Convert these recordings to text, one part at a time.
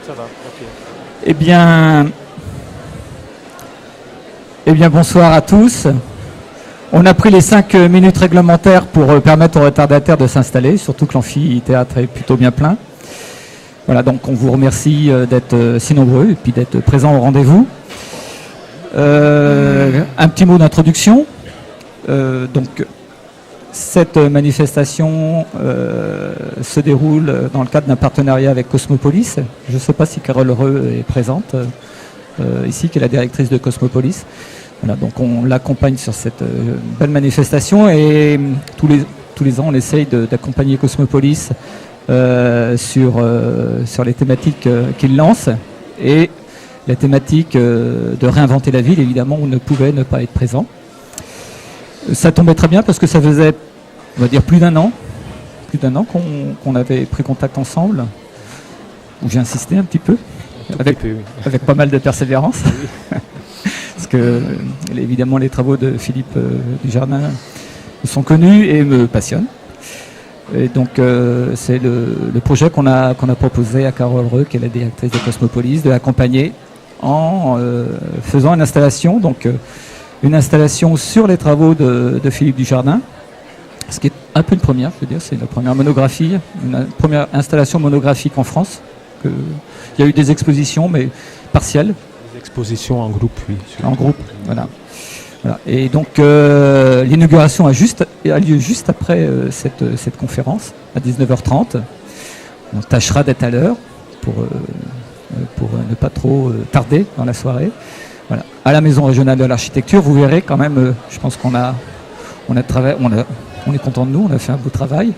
Ça va, ok. Eh bien, bonsoir à tous. On a pris les 5 minutes réglementaires pour permettre aux retardataires de s'installer, surtout que l'amphithéâtre est plutôt bien plein. Voilà, donc on vous remercie d'être si nombreux et puis d'être présents au rendez-vous. Un petit mot d'introduction. Donc, cette manifestation se déroule dans le cadre d'un partenariat avec Cosmopolis. Je ne sais pas si Carole Heureux est présente ici, qui est la directrice de Cosmopolis. Voilà, donc on l'accompagne sur cette belle manifestation et tous les ans on essaye d'accompagner Cosmopolis sur les thématiques qu'il lance. Et la thématique de réinventer la ville, évidemment, on ne pouvait ne pas être présent. Ça tombait très bien parce que ça faisait, on va dire, plus d'un an qu'on avait pris contact ensemble, où j'ai insisté un petit peu, avec pas mal de persévérance. Oui. Parce que, évidemment, les travaux de Philippe Dujardin sont connus et me passionnent. Et donc, c'est le projet qu'on a proposé à Carole Heureux, qui est la directrice de Cosmopolis, de l'accompagner en faisant une installation, donc une installation sur les travaux de Philippe Dujardin, ce qui est un peu une première, je veux dire, c'est la première monographie, une première installation monographique en France. Il y a eu des expositions, mais partielles. Des expositions en groupe, oui. En groupe, voilà. Et donc l'inauguration a lieu juste après cette conférence, à 19h30. On tâchera d'être à l'heure pour ne pas trop tarder dans la soirée. Voilà. À la Maison régionale de l'architecture, vous verrez quand même, je pense on est content de nous, on a fait un beau travail.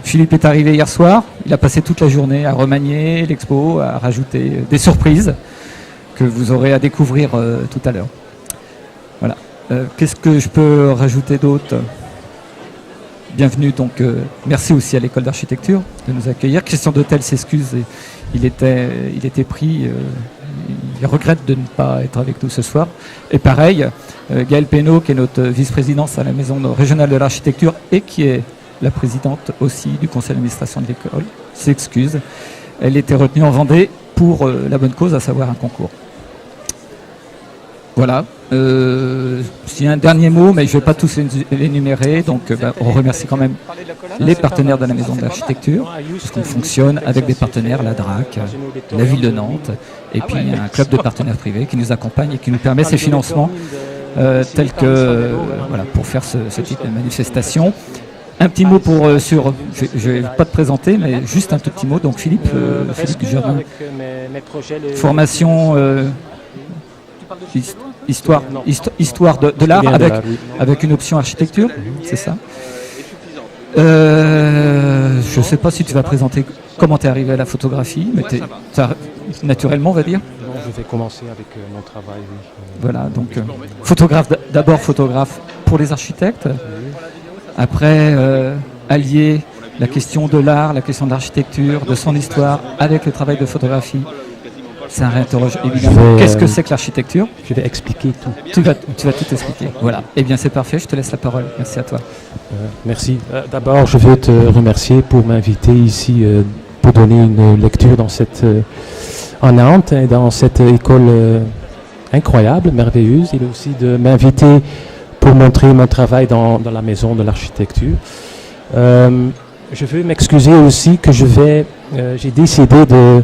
Philippe est arrivé hier soir, il a passé toute la journée à remanier l'expo, à rajouter des surprises que vous aurez à découvrir tout à l'heure. Voilà. Qu'est-ce que je peux rajouter d'autre ? Bienvenue, donc merci aussi à l'école d'architecture de nous accueillir. Christian Dautel s'excuse, il était pris, il regrette de ne pas être avec nous ce soir. Et pareil, Gaëlle Pénaud, qui est notre vice-présidente à la Maison régionale de l'architecture et qui est la présidente aussi du conseil d'administration de l'école, s'excuse. Elle était retenue en Vendée pour la bonne cause, à savoir un concours. Voilà. C'est un dernier mot, mais je ne vais pas tous l'énumérer. Donc, on remercie quand même les partenaires de la Maison de l'Architecture, parce qu'on fonctionne avec des partenaires, la DRAC, la ville de Nantes, et puis un club de partenaires privés qui nous accompagne et qui nous permet ces financements tels que, voilà, pour faire ce type de manifestation. Un petit mot je ne vais pas te présenter, mais juste un tout petit mot. Donc, Philippe Dujardin, formation histoire de l'art avec une option architecture, c'est ça. Je ne sais pas si tu vas présenter comment tu es arrivé à la photographie, mais naturellement, on va dire. Non, je vais commencer avec mon travail. Oui. Voilà, donc d'abord photographe pour les architectes, après allier la question de l'art, la question de l'architecture, de son histoire avec le travail de photographie. Ça réinterroge évidemment. Qu'est-ce que c'est que l'architecture ? Je vais expliquer tout. Tu vas tout expliquer. Voilà. Eh bien, c'est parfait. Je te laisse la parole. Merci à toi. Merci. D'abord, je veux te remercier pour m'inviter ici pour donner une lecture en Nantes, et dans cette école incroyable, merveilleuse. Il est aussi de m'inviter pour montrer mon travail dans la Maison de l'Architecture. Je veux m'excuser aussi que j'ai décidé de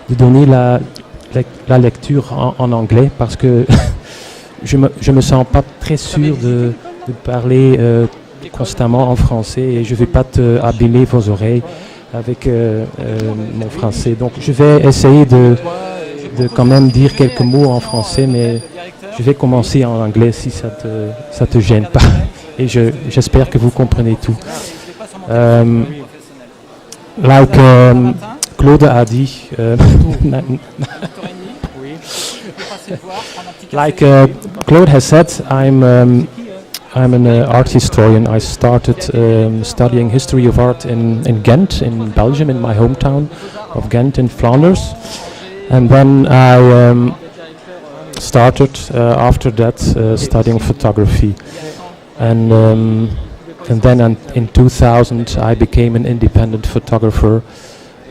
donner la lecture en anglais parce que je me sens pas très sûr de parler constamment en français et je vais pas abîmer vos oreilles avec mon français. Donc je vais essayer de quand même dire quelques mots en français, mais je vais commencer en anglais si ça te gêne pas. Et j'espère que vous comprenez tout. Claude a dit, Claude has said, I'm an art historian. I started studying history of art in Ghent, in Belgium, in my hometown of Ghent in Flanders. And then I started after that studying photography. And then in 2000 I became an independent photographer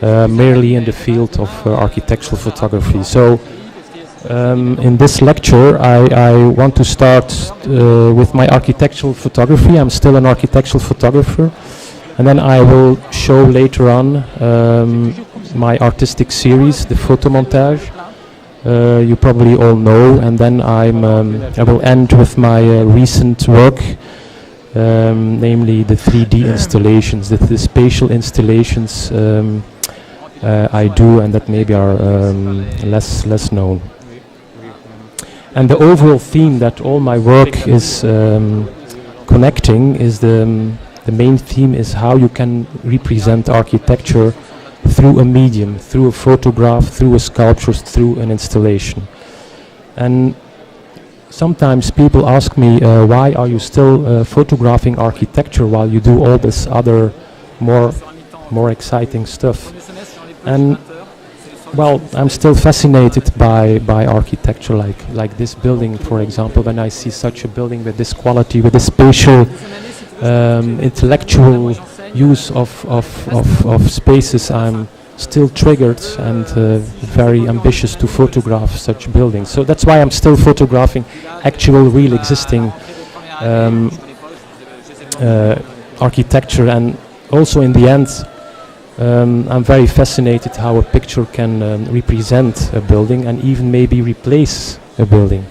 merely in the field of architectural photography. So in this lecture I want to start with my architectural photography. I'm still an architectural photographer, and then I will show later on my artistic series, the photomontage. You probably all know, and then I will end with my recent work, namely the 3D installations, the spatial installations I do, and that maybe are less known. And the overall theme that all my work is connecting is the main theme is how you can represent architecture through a medium, through a photograph, through a sculpture, through an installation. And sometimes people ask me, why are you still photographing architecture while you do all this other more exciting stuff? And well, I'm still fascinated by architecture, like this building, for example. When I see such a building with this quality, with this spatial, intellectual use of spaces, I'm still triggered and very ambitious to photograph such buildings. So that's why I'm still photographing actual, real, existing architecture. And also in the end, I'm very fascinated how a picture can represent a building and even maybe replace a building.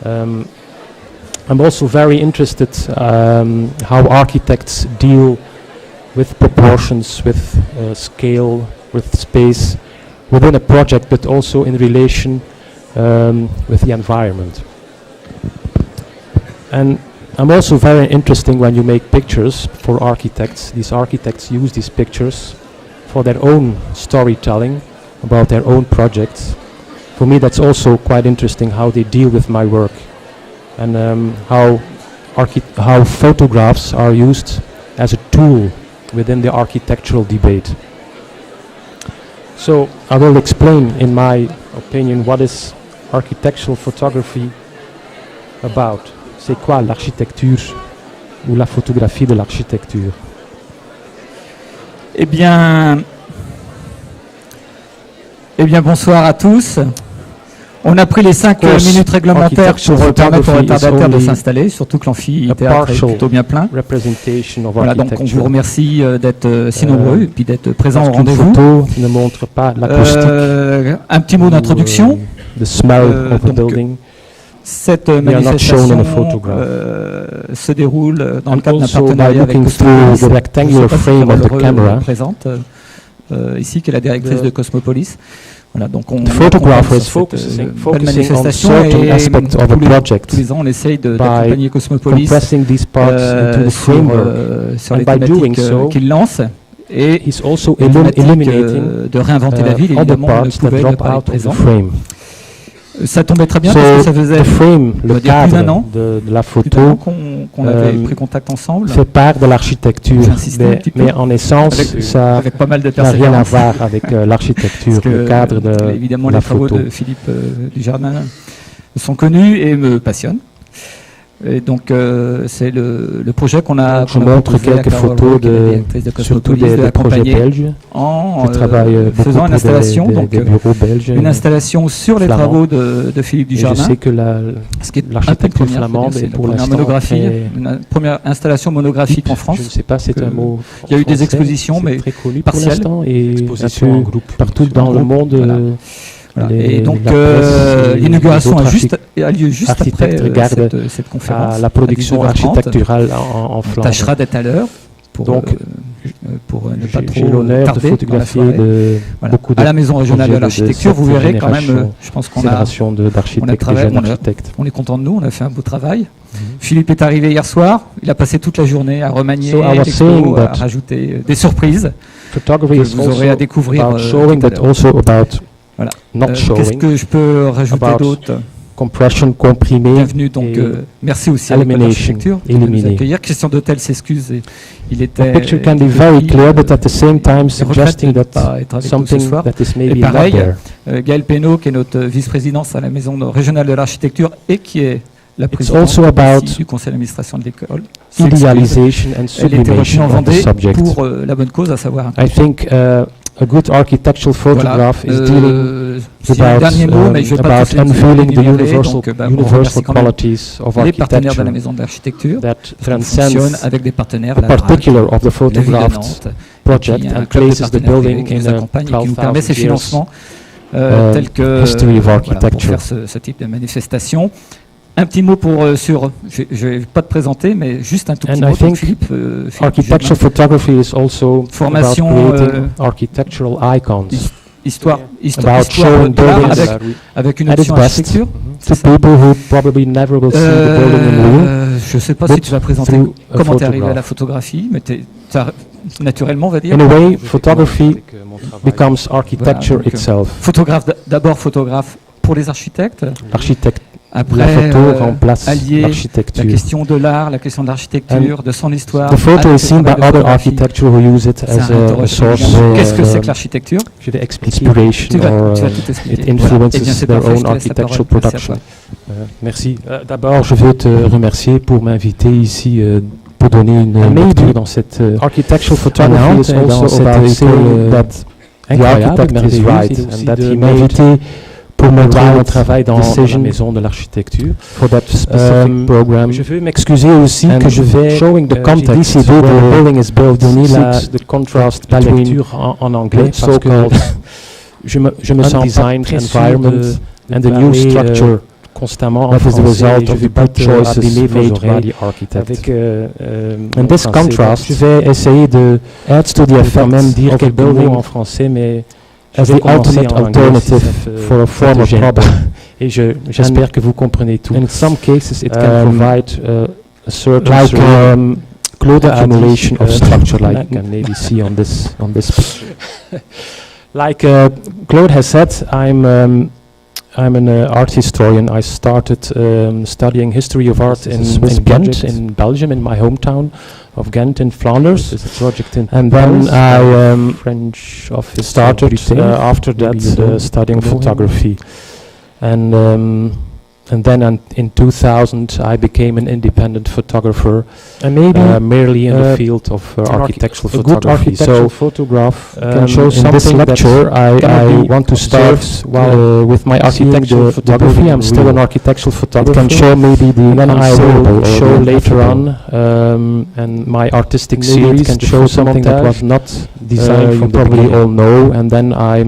I'm also very interested how architects deal with proportions, with scale, with space within a project, but also in relation with the environment. And I'm also very interested when you make pictures for architects. These architects use these pictures for their own storytelling about their own projects. For me, that's also quite interesting how they deal with my work, and how photographs are used as a tool within the architectural debate. So I will explain, in my opinion, what is architectural photography about. C'est quoi l'architecture ou la photographie de l'architecture? Eh bien, bonsoir à tous. On a pris les 5 minutes réglementaires pour permettre aux retardataires de s'installer, surtout que l'amphithéâtre est plutôt bien plein. Voilà, donc on vous remercie d'être si nombreux et puis d'être présents au rendez-vous. Ne montre pas l'acoustique. Un petit mot d'introduction. Cette manifestation se déroule dans le cadre d'un partenariat avec Cosmopolis, présente ici, qui est la directrice de Cosmopolis. Voilà, donc on focusing belle manifestation et tous les ans on essaye d'accompagner Cosmopolis sur les thématiques qu'il lance. Et les thématiques de réinventer la ville, évidemment, on ne pouvait ne pas être présent. Ça tombait très bien parce que ça faisait le cadre plus d'un an de la photo qu'on avait pris contact ensemble. Fait part de l'architecture, mais en essence, ça n'a rien à voir avec l'architecture, le cadre de évidemment, la les travaux photo. de Philippe Dujardin sont connus et me passionnent. Et donc c'est le projet qu'on a. Je montre quelques photos surtout des projets belges. En faisant une installation, donc une installation sur les travaux de Philippe Dujardin. Je sais que l'architecture flamande est pour l'instant une première installation monographique en France. Je ne sais pas, c'est un mot. Il y a eu des expositions, mais très connu partielles. Pour l'instant, et expositions en groupe partout dans le monde. Voilà. Et donc l'inauguration a lieu juste après cette conférence. La production architecturale en Flandre. On tâchera d'être à l'heure pour ne pas trop l'honneur de photographier beaucoup à la Maison régionale de l'architecture. Vous verrez quand même, je pense qu'on on est content de nous, on a fait un beau travail. Philippe est arrivé hier soir, il a passé toute la journée à remanier l'expo, à rajouter des surprises que vous aurez à découvrir. Voilà. Qu'est-ce que je peux rajouter d'autre? Compression, comprimé. Bienvenue, donc merci aussi à l'école d'architecture de nous accueillir. Christian Dautel s'excuse, il était. The picture can be very clear, but at the same time suggesting that something that is maybe not there. Gaël Pénaud, qui est notre vice-présidence à la Maison régionale de l'architecture et qui est la présidente du conseil d'administration de l'école. Idealization and elle était retenue en sublimation of the Vendée subject. pour la bonne cause, à savoir I think a good architectural photograph is dealing c'est le dernier mot, mais je vais pas tous les unveiling the énumérer, universal, donc, on universal remercie quand même qualities of les partenaires de la architecture maison de l'architecture, that on fonctionne transcends avec des partenaires, the la DRAC, particular of the la ville de photographed Nantes, project et puis un and club de places the partenaires privés building qui nous in a accompagne et qui nous permet 12,000 ces years financements tels que history of voilà, pour architecture. faire ce type de manifestation. Un petit mot sur, je vais pas te présenter, mais juste un tout petit And I mot. Donc, think Philippe Architectural Dujardin, photography is also formation about creating architectural icons, histoire about showing de l'art buildings avec une at its option best architecture. to people who probably never will see the building in real. Je sais pas but si tu vas présenter through a comment tu es arrivé à photograph. la photographie, mais naturellement, on va dire. In a way, photography becomes architecture Voilà, donc, itself. D'abord photographe pour les architectes. L'architecte, Après, la photo remplace allier l'architecture. la question de l'art, la question de l'architecture, de son histoire. The photo avec is le seen by travail de other photographie. architecture who use it as Ça a interroge source évidemment. of Qu'est-ce que c'est que l'architecture? inspiration Tu vas or tout expliquer. it influences Voilà. Eh bien, c'est their parfait, own je te laisse la parole. architectural Merci à production. toi. Merci. D'abord, je veux te remercier pour m'inviter ici pour donner une lecture dans cette Architectural à photography Nantes, is dans also cette about école saying that incroyable, architect is merveilleuse, right, et and aussi that de he made m'inviter pour montrer right mon travail dans la decision maison de l'architecture. for that specific program. Je veux m'excuser aussi And que je vais showing the j'ai context décidé where the de building is built donner la suits the contrast la between lecture en anglais the parce que so-called je me sens pas undesigned très sûr environment de and the new parler, structure constamment en that is the français, result et je of vais the pas good te choices abîmer vos made oreilles by the architect. avec And mon this français. contrast Donc, je vais essayer de adds to the quand même effect dire of the quelques mots building en français, mais je as vais the commencer ultimate en anglais si alternative ça te- for a ça te former gêne problem. pas. Et j'espère que vous comprenez tout. And in some cases, it can provide a certain like sort of Claude a accumulation dit, of structure, like like you can maybe see on this picture. like Claude has said, I'm an art historian. I started studying history of art This in, is a Swiss in Ghent, project. in Belgium, in my hometown of Ghent in Flanders. This is a project in And Paris then I by French office started Britain. after Maybe that you know studying him. photography, and then in 2000 I became an independent photographer, And maybe merely in the uh, field of architectural a good photography. architectural So photograph can in show this something lecture that cannot I be want to start observed while with my seeing architectural the photography. building I'm in still an real. architectural It photographer. can show maybe the And then I unsayable will or show the later ineffable. on, and my artistic Maybe series it can the show something that photomontage, was not designed you from the probably beginning. all know. And then I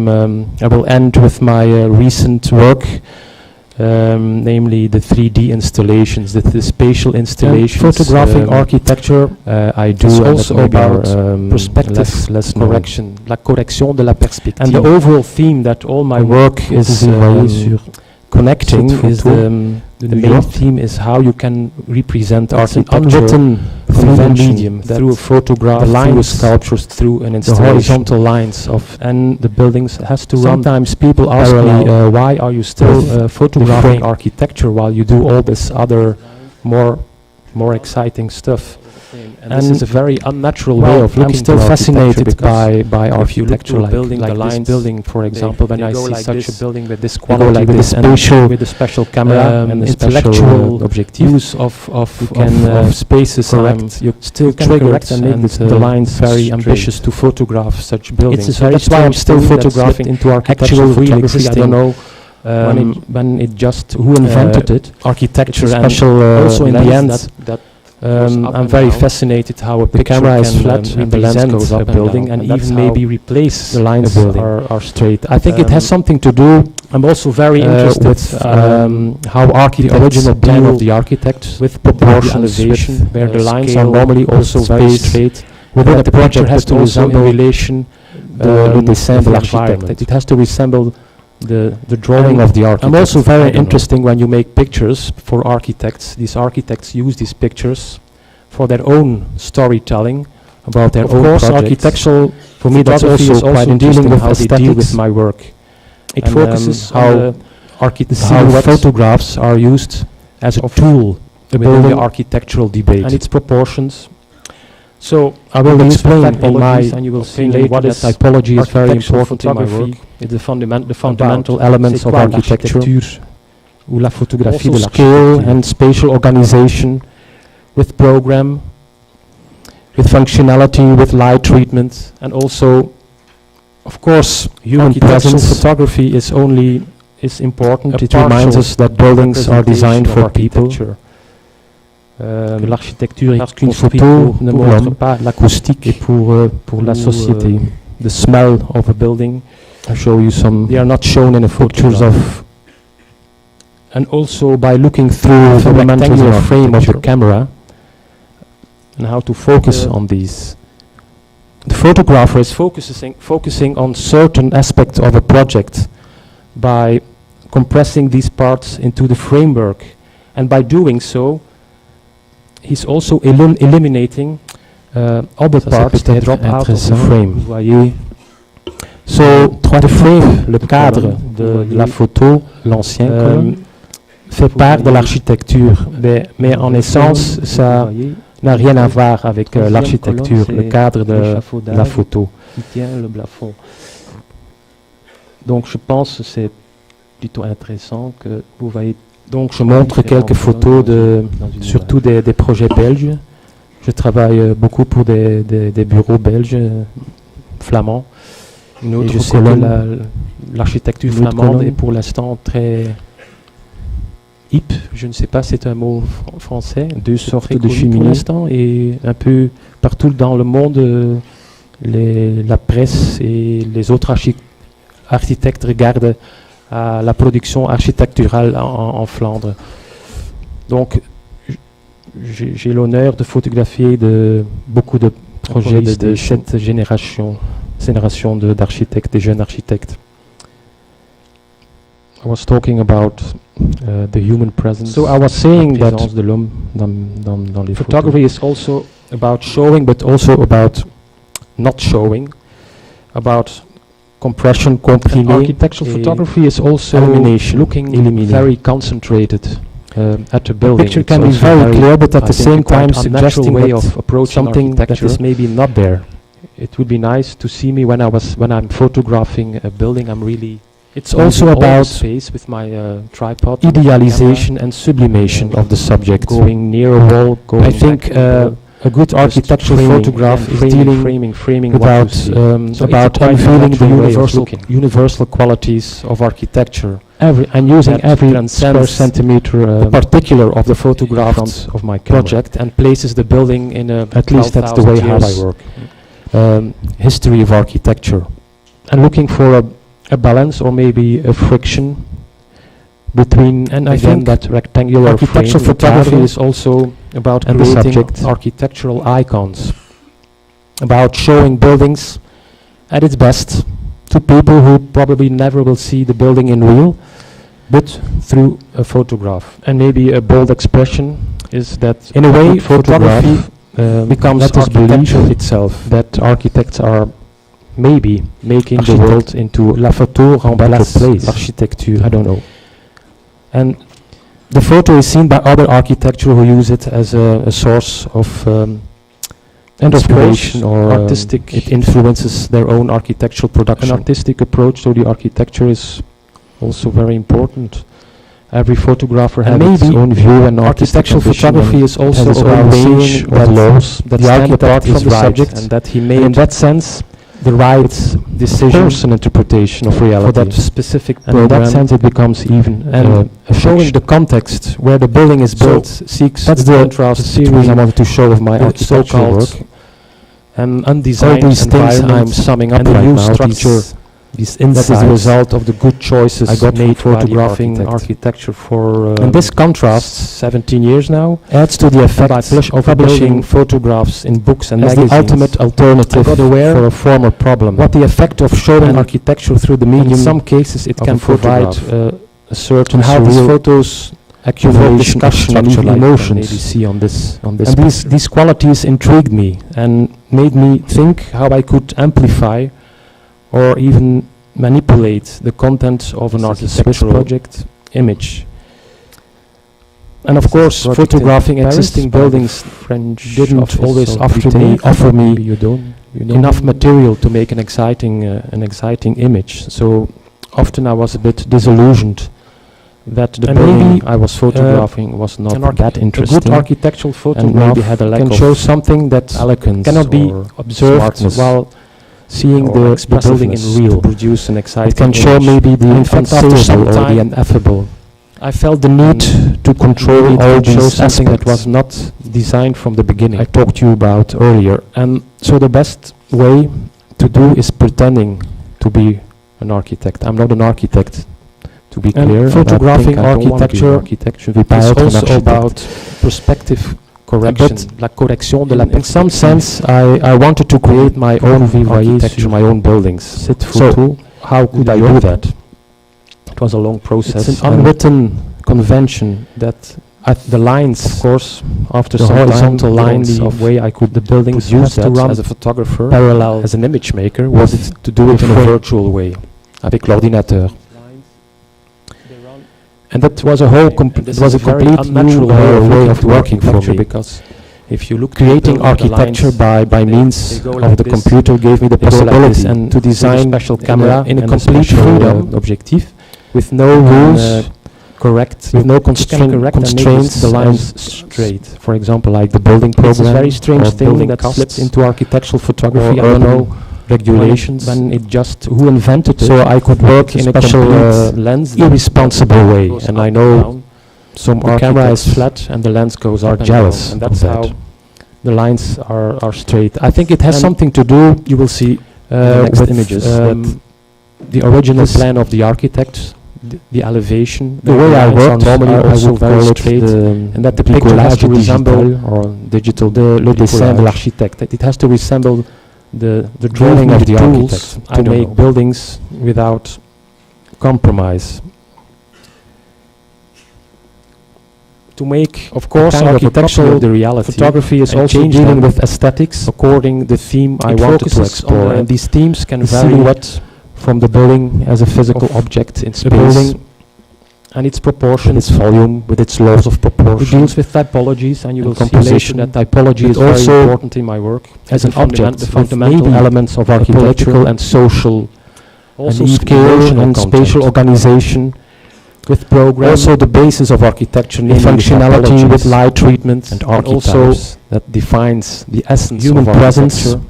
will end with my recent work, namely the 3D installations, the spatial installations. Photographing architecture I do, is and also that maybe about are, perspective less known. correction, la correction de la perspective. And the overall theme that all my work is connecting cette is photo the main theme is how you can represent It's an architecture unwritten through the convention medium, that through a photograph, the through a lines, sculpture, through an the installation. horizontal lines of And the buildings has to run. sometimes people ask me Parallel. Why are you still with photographing frame. architecture while you do all this other more exciting stuff? And this is a very unnatural way of looking. I'm still to fascinated architecture by because if you look architecture, to a building like like this this building, for example, when they I go see like such this, a building with this they go quality, like with this this and spatial, with a special camera and a intellectual special objective, use of you can spaces correct. You still can trigger correct and make and the lines very straight. ambitious to photograph such buildings. It's a So very that's why I'm strange still thing that photographing slipped into actual architectural real photography. I existing. don't know When it just who invented it. architecture It's a and special also in the end lens that I'm very fascinated how a The picture camera can is flat and the lens represent goes up a and building down, and and that's even how maybe replace the lines a building. are straight. I think it has something to do. I'm also very interested with how architects the original plan deal of the architect with proportions, elevation, with, where the lines are scale, normally with also very space, straight. within But a the project picture has that to also in resemble relation le dessin de the l'architecte. environment. It has to resemble the drawing And of the architect. I'm also I very don't know. interested when you make pictures for architects. These architects use these pictures for their own storytelling about their Of own course, projects. architectural For me, that's photography also is quite also interesting dealing with how they deal with aesthetics. my work. It And, focuses how on how silhouette photographs are used as a of tool within building the architectural debate. and its proportions. So I will use explain in my typologies and you will see opinion later what that is typology is very architectural important in my work. photography is the fundamental About, elements c'est of quoi architecture. l'architecture ou la photographie Also de scale l'architecture. and spatial organization with program, with functionality, with light treatment, and also Of course, human presence photography is important. It reminds us that buildings are designed for people. L'architecture est construite ne montre pas l'acoustique et pour la société. The smell of a building. I show you some. They are not shown in a pictures of. And also by looking through the rectangular frame of your camera and how to focus on these. The photographer is focusing on certain aspects of a project by compressing these parts into the framework, and by doing so he's also eliminating other parts that drop out of the frame. Voyez. So the frame, le cadre de la photo, l'ancien fait part de l'architecture, mais en essence ça n'a rien à voir avec l'architecture, le cadre de la photo. Qui tient le plafond. Donc je pense que c'est plutôt intéressant que vous voyez. Donc je montre quelques photos surtout des projets belges. Je travaille beaucoup pour des bureaux belges, flamands. Et je sais que l'architecture flamande est pour l'instant très hip, je ne sais pas, c'est un mot français. Deux sortes de cheminées pour l'instant, et un peu partout dans le monde, la presse et les autres architectes regardent à la production architecturale en Flandre. Donc j'ai l'honneur de photographier beaucoup de projets de cette génération d'architectes, des jeunes architectes. I was talking about the human presence. So I was saying that de l'homme dans les photography is also about showing, but also about not showing, about compression, comprimé. Architectural photography is also looking very concentrated at a building. The picture can be very clear, but at the same time suggesting way of approaching something that is maybe not there. It would be nice to see me when I'm photographing a building. It's also about space with my tripod, idealization and sublimation of the subject. Going near a wall. I think a good architectural photograph is dealing about unveiling the universal qualities of architecture. I'm using every square centimeter particular of the photograph of my project and places the building in at least that's the way how I work. History of architecture, and looking for a balance or maybe a friction between, and I think that rectangular architectural photography is also about creating architectural icons, about showing buildings at its best to people who probably never will see the building in real, but through a photograph. And maybe a bold expression is that in a way photography becomes architecture itself, that architects are maybe making the world into la photo remplace l'architecture. I don't know. And the photo is seen by other architecture who use it as a source of inspiration or artistic. It influences their own architectural production. An artistic approach to the architecture is also very important. Every photographer has its own view, and architectural photography is also about range of laws that stand apart from the subject, and that he made, in that sense, the right decision and interpretation of reality for that specific program. In that sense, it becomes even showing the context where the building is built. That's the contrast series I wanted to show of my architectural work. And undesigned all these things I'm summing up right now. Structure. That is the result of the good choices I got made photographing architecture for. And this contrast, 17 years now, adds to the effect of publishing photographs in books and magazines. The ultimate alternative for a former problem. What the effect of showing architecture through the medium. In some cases, it can provide a certain how these photos accumulate discussion and even emotions. See on this. And these qualities intrigued me and made me think how I could amplify or even manipulate the content of an architectural project image. And of course, photographing existing buildings didn't always offer me enough material to make an exciting image. So often I was a bit disillusioned that the building I was photographing was not that interesting. A good architectural photograph can show something that cannot be observed while seeing or the building in expressiveness real. to produce an exciting It can show image. maybe the In fact, after some unsayable or the time, ineffable. I felt the need to control maybe it all can show these something aspects that was not designed from the beginning. I talked to you about earlier. And so the best way to do is pretending to be an architect. I'm not an architect, to be And clear. and I photographing think I don't want to be an architecture architect. Je vais pas It's être un also architecte. about perspective correction, la correction de la In some perspective. sense, I wanted to create my own architecture, my own buildings. Cette So, photo, how could I do that? It was a long process. it's an and unwritten convention that the lines, of course, after the some horizontal time, lines the of only way I could the buildings produce used that to run as a photographer, parallel as an image maker, was was to do it in a frame. virtual way, avec l'ordinateur. And that was a This is a very complete unnatural new way of working for architecture, me. because if you look at Creating the building, the architecture lines, by they means go of like the this. computer gave me the They go like possibility this, and to with a design special camera in a and a complete special, freedom objective, with no rules, correct, with no you can correct and make constraints, the lines straight. For example, like the building It's a program, very strange or thing building that costs, slips into architectural photography. or I don't urban know regulations. when it just who invented it. So I could work in a special complete lens that irresponsible way, goes and up I and know down. some The camera is architects flat and the lens goes are up and jealous down, and of that's that. how the lines are straight. I think it has And something to do you will see in the next with images the original this- plan of the architect, the elevation, the way I lines are worked. normally I also would very call it straight, and that the bricolage picture has to digital resemble or digital le dessin de bricolage. l'architecte. It has to resemble the Gave drawing me of the the tools architect to to make make buildings without compromise. To make, Of course, kind of a copy architectural of the reality, photography is and also change dealing them with aesthetics. according the theme I It wanted to focuses on explore, the- and these themes can The vary silhouette from the building as a physical of object in the space, building and its with proportions, its volume, with its laws of It proportion. deals with typologies, and you and will see later composition, that typology but is very also important in my work as an object the with fundamental maybe elements of a architecture political and social, also and scale emotional and spatial content. organization with program, Also the basis of architecture, the namely the functionality with typologies light treatment, and also archetypes that defines the essence human of presence architecture.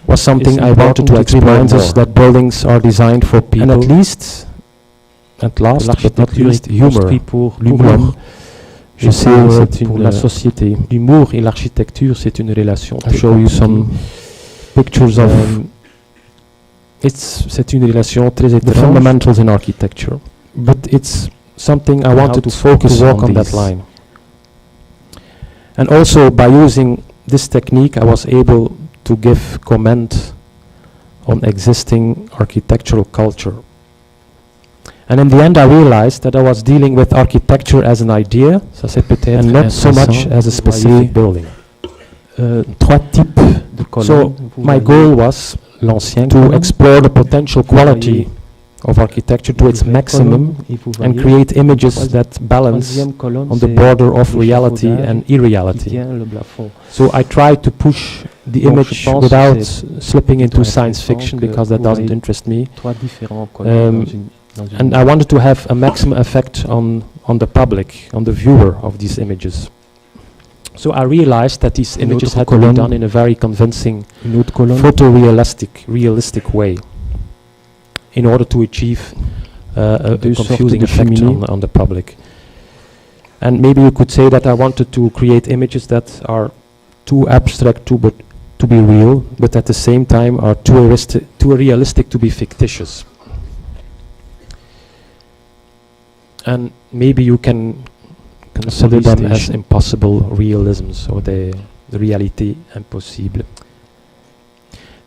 was something is I wanted to important to explain. explore Reminds us more. that buildings are designed for people, And at least, at last, but not l'architecture least, est humor. construite pour L'humour. l'humour. Je sais, c'est Pour une, la société. l'humour et l'architecture, c'est une relation. I très show you compliquée. some pictures of C'est une relation très the étrange, fundamentals in architecture. but it's something I And how wanted to to focus focus work on on that these. line. And also by using this technique, I was able to give comment on existing architectural culture. And in the end, I realized that I was dealing with architecture as an idea, Ça c'est peut-être and not so much intéressant as a de specific building. trois types de colonnes. So Vous my voyez goal was l'ancien to colonne, explore the potential vous voyez quality of architecture to les its vraies maximum colonnes, et vous and voyez create images troisi- that balance troisième colonne, on the c'est border of l'échafaudage reality and qui irreality. tient le plafond. So I tried to push the Donc, image je pense without que c'est slipping into très science intéressant fiction que because that vous doesn't voyez interest me. Trois différents colonnes Um, dans une And I wanted to have a maximum effect on the public, on the viewer of these images. So I realized that these Une images autre had to be colonne. done in a very convincing, une autre colonne. realistic way in order to achieve a Deux sortes confusing de effect cheminées. on the public. And maybe you could say that I wanted to create images that are too abstract to be real, but at the same time are too realistic to be fictitious. And maybe you can consider them as Station. impossible realisms, or the réalité impossible.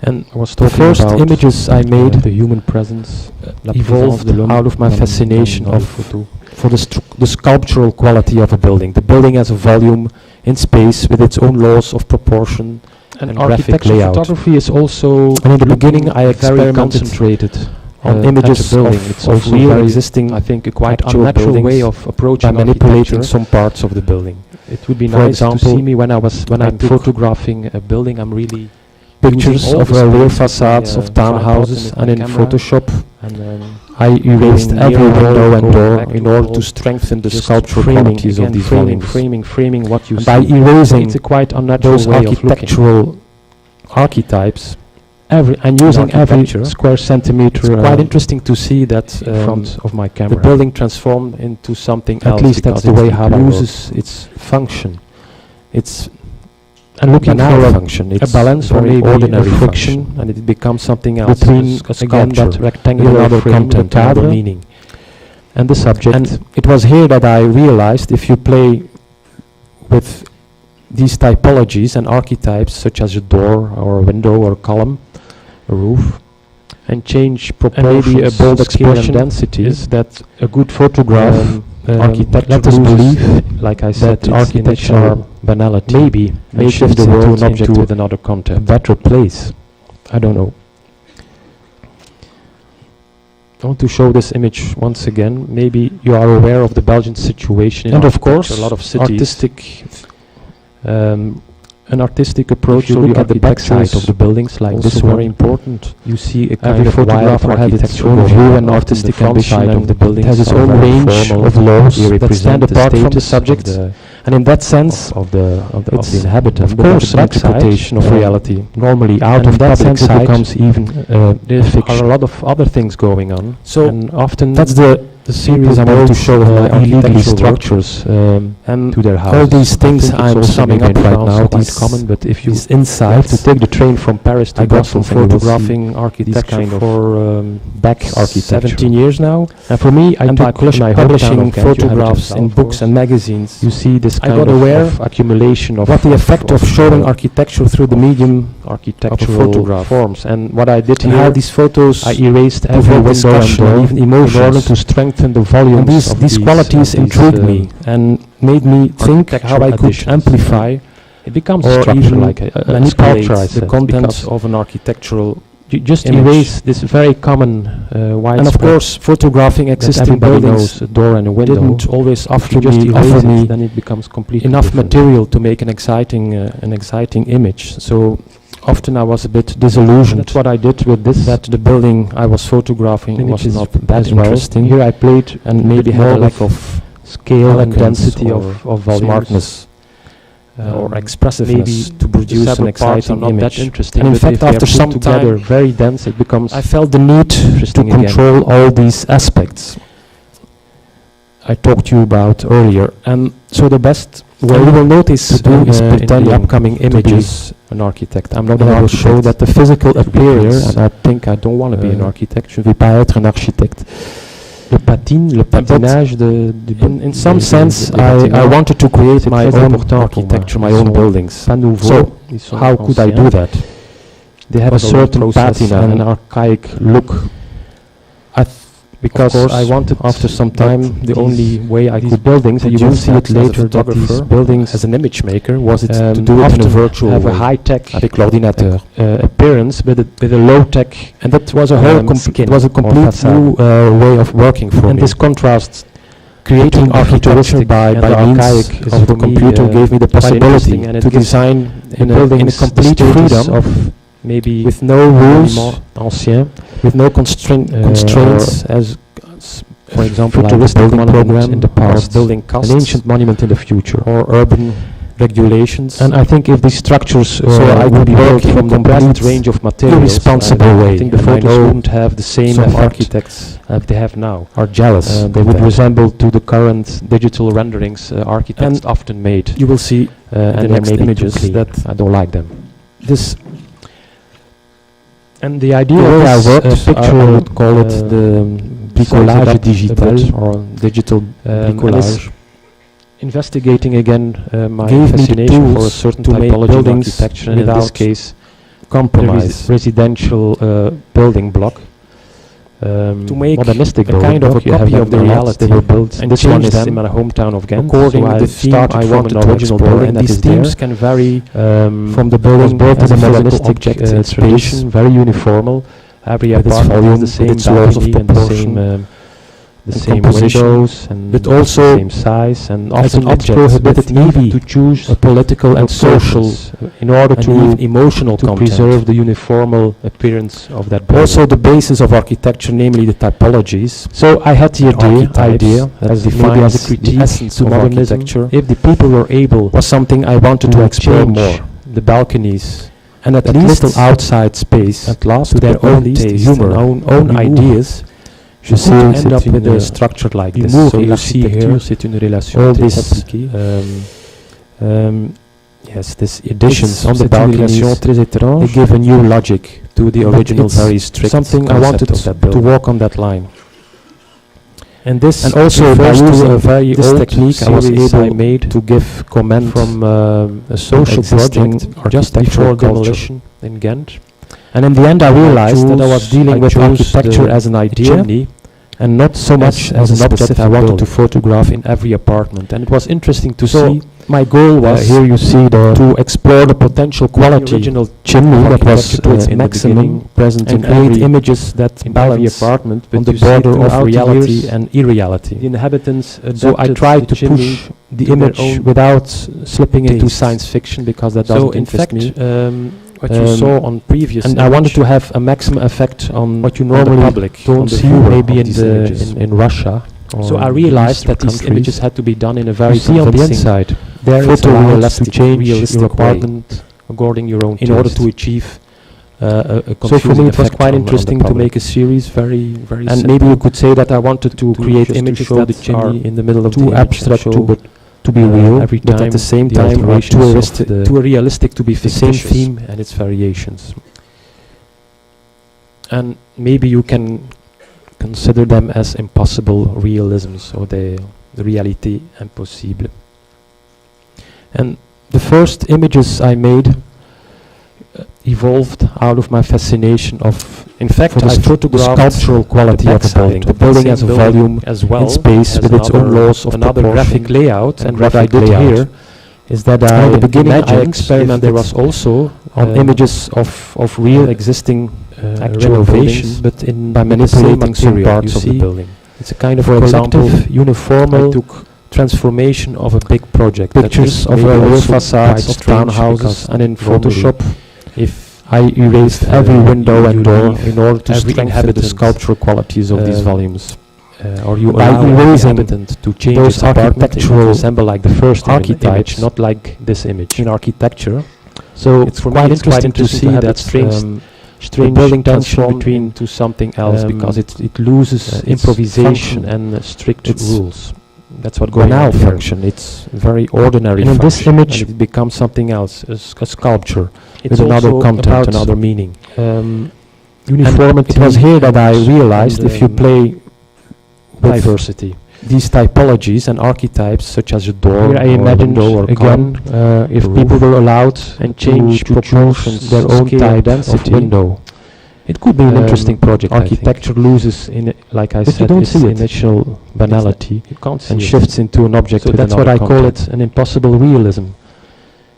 And I was the talking first about images I made the human presence, la présence evolved de l'homme out of my dans- fascination dans les of photos. for the sculptural quality of a building. The building as a volume in space with its own laws of proportion and graphic architectural layout. photography is also And in the beginning, I very experimented concentrated on at images a building. of, It's of also real very, existing I think, a quite actual unnatural way buildings of by approaching manipulating architecture. some parts of the building. It would be For nice example, to see me when I'm I took photographing a building. I'm really Pictures using all of the real space facades with of my, tripod townhouses, and and with in my camera. Photoshop and I erased going every near and window and going door back in to order all, to strengthen the just sculptural framing qualities again, of these framing, volumes. framing what you And see. by erasing It's a quite unnatural those way of looking. architectural archetypes, I'm using every architecture. square centimeter. It's quite interesting to see that in front of my camera. the building transformed into something else. At least that's the way how it loses its function. It's and looking banal for function. a It's balance or very maybe ordinary a friction function, and it becomes something else. between a again sculpture that rectangular with another frame, the content, another cadre, meaning. and the subject. And it was here that I realized if you play with these typologies and archetypes, such as a door or a window or a column, a roof, and change and proportions, maybe a bold scale and expression density, is that a good photograph architecture let us loses, believe like I said, that architecture architecture banality, maybe and may shift shift the the world world object into with another a content. better place. I don't know. I want to show this image once again. Maybe you are aware of the Belgian situation in And of architecture. course, a lot of cities. artistic An artistic approach you to look the at the backside pictures, of the buildings, like also this very one. important. You see a kind Every of wild photographer has its architecture own going view on. and Often artistic the front ambition, side of and the buildings it has its are own very range formal. of laws They that stand represent the apart from the status subject. of And in that sense, the it's inhabitant, of but course the an backside interpretation of reality. normally out And of in that public sense it sight, becomes even there are fiction. a lot of other things going on. So and often that's the series I want to show of my illegally architectural structures and to their houses. all these things I think I'm it's also summing maybe up in right France now, quite these common, but if you these have to insights take the train from Paris to I got from Brussels, and you will see photographing architecture kind of for back architecture. 17 years now. And for me, And by publishing photographs in books and magazines, you see this I kind got aware of accumulation of what the effect of showing architecture through the medium architectural photograph. forms. And what I did and here, how these photos I erased every provoke window and discussion door and even in order emotions. to strengthen the volumes And of these qualities intrigued me and made me think how I could additions. amplify It becomes or a structure, even like a manipulate sculpture, I the said, contents because of an architectural you just image. erase this very common widespread. And of course, photographing that existing everybody buildings knows, a door and a window. didn't always If you just erase offer it, me then it becomes completely enough different. material to make an exciting image. So often I was a bit disillusioned That's what I did with this. that the building I was photographing image was is not that as well. interesting Here I played and a maybe bit had a more lack with of scale and elegance density or of volumes. smartness or Maybe expressiveness to produce an separate parts are exciting not that image. interesting, And in but fact, if they are after put some together time, very dense, it becomes I felt the need to interesting again. control all these aspects I talked to you about earlier. And so the best way you will notice to do is in pretending the upcoming to be images an architect. I'm not an an architect. architect. Show that the physical Here, appearance and I think I don't want to be an architect. je ne vais pas être un architecte. Le patinage In some sense, I wanted to create my très own important architecture, pour my moi. own Ils sont buildings. pas nouveaux, So, ils sont how could I anciens. do that? They have a a certain patina, patina, an archaic look. Because course, I wanted, after some that time, the these- only way I these could buildings, and you will produce see it that as a later, that these photographer, buildings as an image maker, was it to to do it in a often virtual have way, a high-tech avec l'ordinateur. appearance, but with a low-tech. And that was a whole skin it was a or complete facade. new way of working for And me. this contrast, Creating between architecture futuristic by and means archaic is of the for me, computer gave me the quite possibility interesting, and it to gives design in a buildings complete the status freedom of maybe with no rules, ancien, with no constraints, as for example, futuristic like building monument program in the past, building costs, an ancient monument in the future, or urban regulations. and I think if these structures so I would could work work in from the complete present range of materials. irresponsible I way, think the and I photos know wouldn't have the same some effect architects they have now. are jealous. They of would that. resemble to the current digital renderings architects And often made. You will see And the they're next maybe images too clean. that I don't like them. this And the idea the way I of this worked, picture, I would call it the bricolage digital, or digital bricolage. investigating again my Gave me the fascination for a tools certain to make typology of buildings architecture, and in this without case, the compromise. residential building block. To make modernistic a building kind of block. a You have copy them of the a lot. reality They were built, and this one change is them in my hometown of Ghent. according so to I the theme started I from wanted an to original explore. building And that these is there. themes can vary From the was building built as as a a modernistic physical object in space, tradition, very uniformal. Every with its apartment volume, has the with same its laws of balcony and the proportion, same the and same composition, windows and but the also same size, and as often an it's object prohibited with even to choose a political and social locations, in order and to even emotional to content. preserve the uniformal appearance of that building. Also the basis of architecture, namely the typologies. So I had the idea as as maybe defined as as a a critique critique essence to of modernism. architecture. If the people were able Was something I wanted to explore change more. the balconies and at least little outside space, at last, to their own taste, humor, own ideas. Je sais, end up with a structure like this. So you see here, c'est une relation all this compliquée. Yes, this additions on the balconies, they give a new logic to the original very strict something I wanted to walk on that line. And this, and also by using a very old technique, I was able to give comment from a social project just before demolition in Ghent. And in the end, I realized that I was dealing with architecture as an idea, and not so much as an object I wanted to photograph in every apartment. And it was interesting to see. My goal was here you see to explore the potential quality original chimney that was maximum present in create images that balance apartment on the border of reality and irreality. The inhabitants so I tried to push the image without slipping into science fiction, because that doesn't interest me. What you saw on previous, and I wanted to have a maximum effect on what you normally public don't see maybe in Russia. So I realized that these images had to be done in a very convincing, on the inside, photorealistic, realistic your apartment according your own in order to achieve a so for me it was quite interesting to make a series very and simple. Maybe you could say that I wanted to create images that are in the middle of too abstract to be real, every time, but at the same time are too realistic to be the same theme and its variations. And maybe you can consider them as impossible realisms, or the reality impossible. And the first images I made evolved out of my fascination of, in fact, I photographed the sculptural quality of the building as a volume as well in space with its own laws of another graphic layout. And what I did here is that at the beginning I experimented there was also on images of real existing renovation, but by manipulating some parts of the building. It's a kind of, for example, uniformal transformation of a big project. Pictures of real facades of townhouses, and in Photoshop, if I erased every window and door in order to strengthen the sculptural qualities of these volumes. Or you by erasing to change those architectural resemble like the first archetypes, not like this image in architecture. So it's quite interesting to see that strange building transformed into something else, because it loses improvisation and strict rules. That's what going on function. It's very ordinary. And in this image, it becomes something else, a sculpture with another content, another meaning. Uniformity. It was here that I realized if you play diversity, these typologies and archetypes, such as a door, here I imagined again, if people were allowed and change proportions, their own type of window. It could be an interesting project. Architecture loses, like I said, its initial banality and shifts into an object. So that's what I call it, an impossible realism.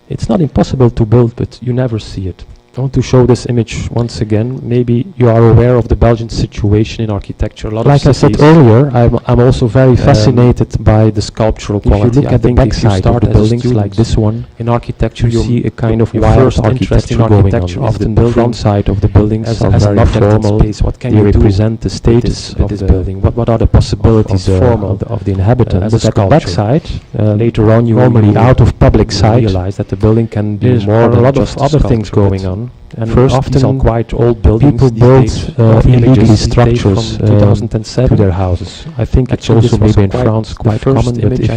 It's not impossible to build, but you never see it. I want to show this image once again. Maybe you are aware of the Belgian situation in architecture. Like I said earlier, I'm also very fascinated by the sculptural quality. If you look at the backside of the buildings like this one, in architecture you see a kind of wild architecture going on. Often the front side of the buildings are very formal. They represent the status of this building. What are the possibilities of the inhabitants? But at the backside, later on you normally out of public sight, realize that the building can be more than a lot of other things going on. And first, often are quite old buildings. People build illegally structures to their houses. I think it's also maybe in France quite common. But if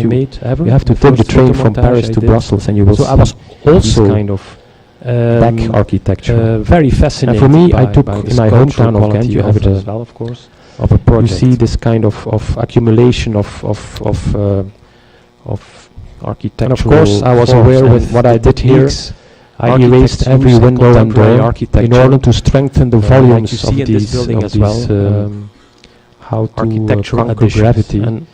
you have to take the train from Paris to Brussels, and you will see I was also kind of back architecture. Very fascinating. And for me, I took in my hometown of Ghent. You have it as well, of course. Of a project. You see this kind of accumulation of architecture. And of course, I was aware with what I did here. I erased every window and door in order to strengthen the volumes of these building as well. How to conquer gravity, and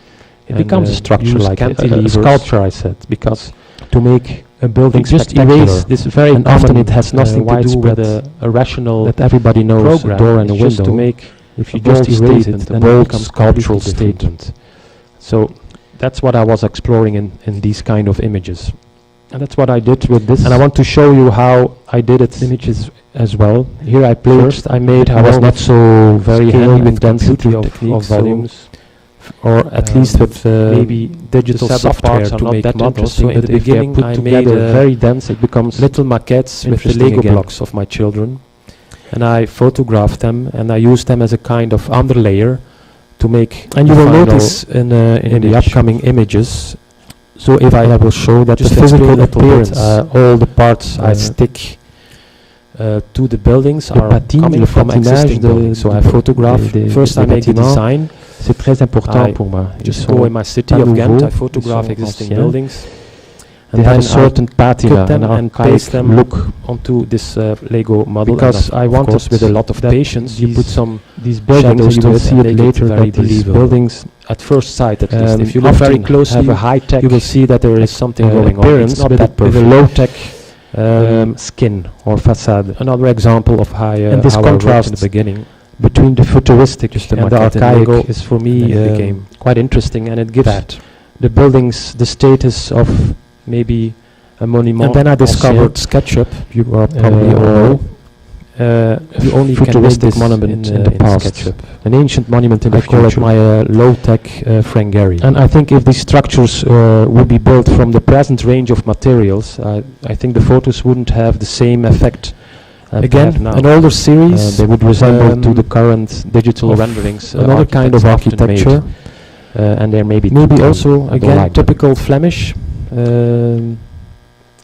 it becomes a structure like a sculpture. I said, because to make a building just erase this very and often it has nothing to do with a rational that everybody knows a door and a window. To make if you just erase it, then it becomes sculptural statement. So that's what I was exploring in these kind of images. And that's what I did with this. And I want to show you how I did it images as well. Here I played, I was not so very handy with density of volumes. or at least with maybe digital the software parts are to not make that models. interesting, So but in the if they are beginning, put I together made very dense. It becomes little maquettes with the interesting Lego again. blocks of my children, and I photographed them and I used them as a kind of underlayer to make. And you the will final notice in the image. upcoming images. So if I will show that the Just physical explain a little bit, appearance, all the parts I stick to the buildings le are patine, coming le from patinage existing buildings. So I photograph. First, I make the design. c'est très important I pour moi. Just go in my city pas of Ghent. nouveaux, I photograph ils sont existing anciens. buildings. They have a certain patina, cut them an and paste archaic them look. onto this Lego model. Because and I of wanted course with a lot of that patience, you put some these buildings, shadows you to will it see and it make it later very that these believable. buildings at first sight, at least. If you look often very closely, have a high-tech you will see that there is something going on. appearance It's not with, that with a perfect. low-tech skin or facade. Another example of how, And this how I worked in contrast the beginning. between the futuristic Just the and the maquette in archaic Lego, is for and me then it became quite interesting, and it gives that. the buildings the status of maybe a monument. And then I ancien. discovered SketchUp. You are probably all know. You only can make futuristic this monument in the in past, SketchUp. an ancient monument in the I future. call it my low-tech Frangari. And I think if these structures would be built from the present range of materials, I think the photos wouldn't have the same effect. Again, now. an older series. They would resemble to the current digital of renderings. another kind of architects often architecture. made. And there may be Maybe two, also, I don't again, like them. typical Flemish.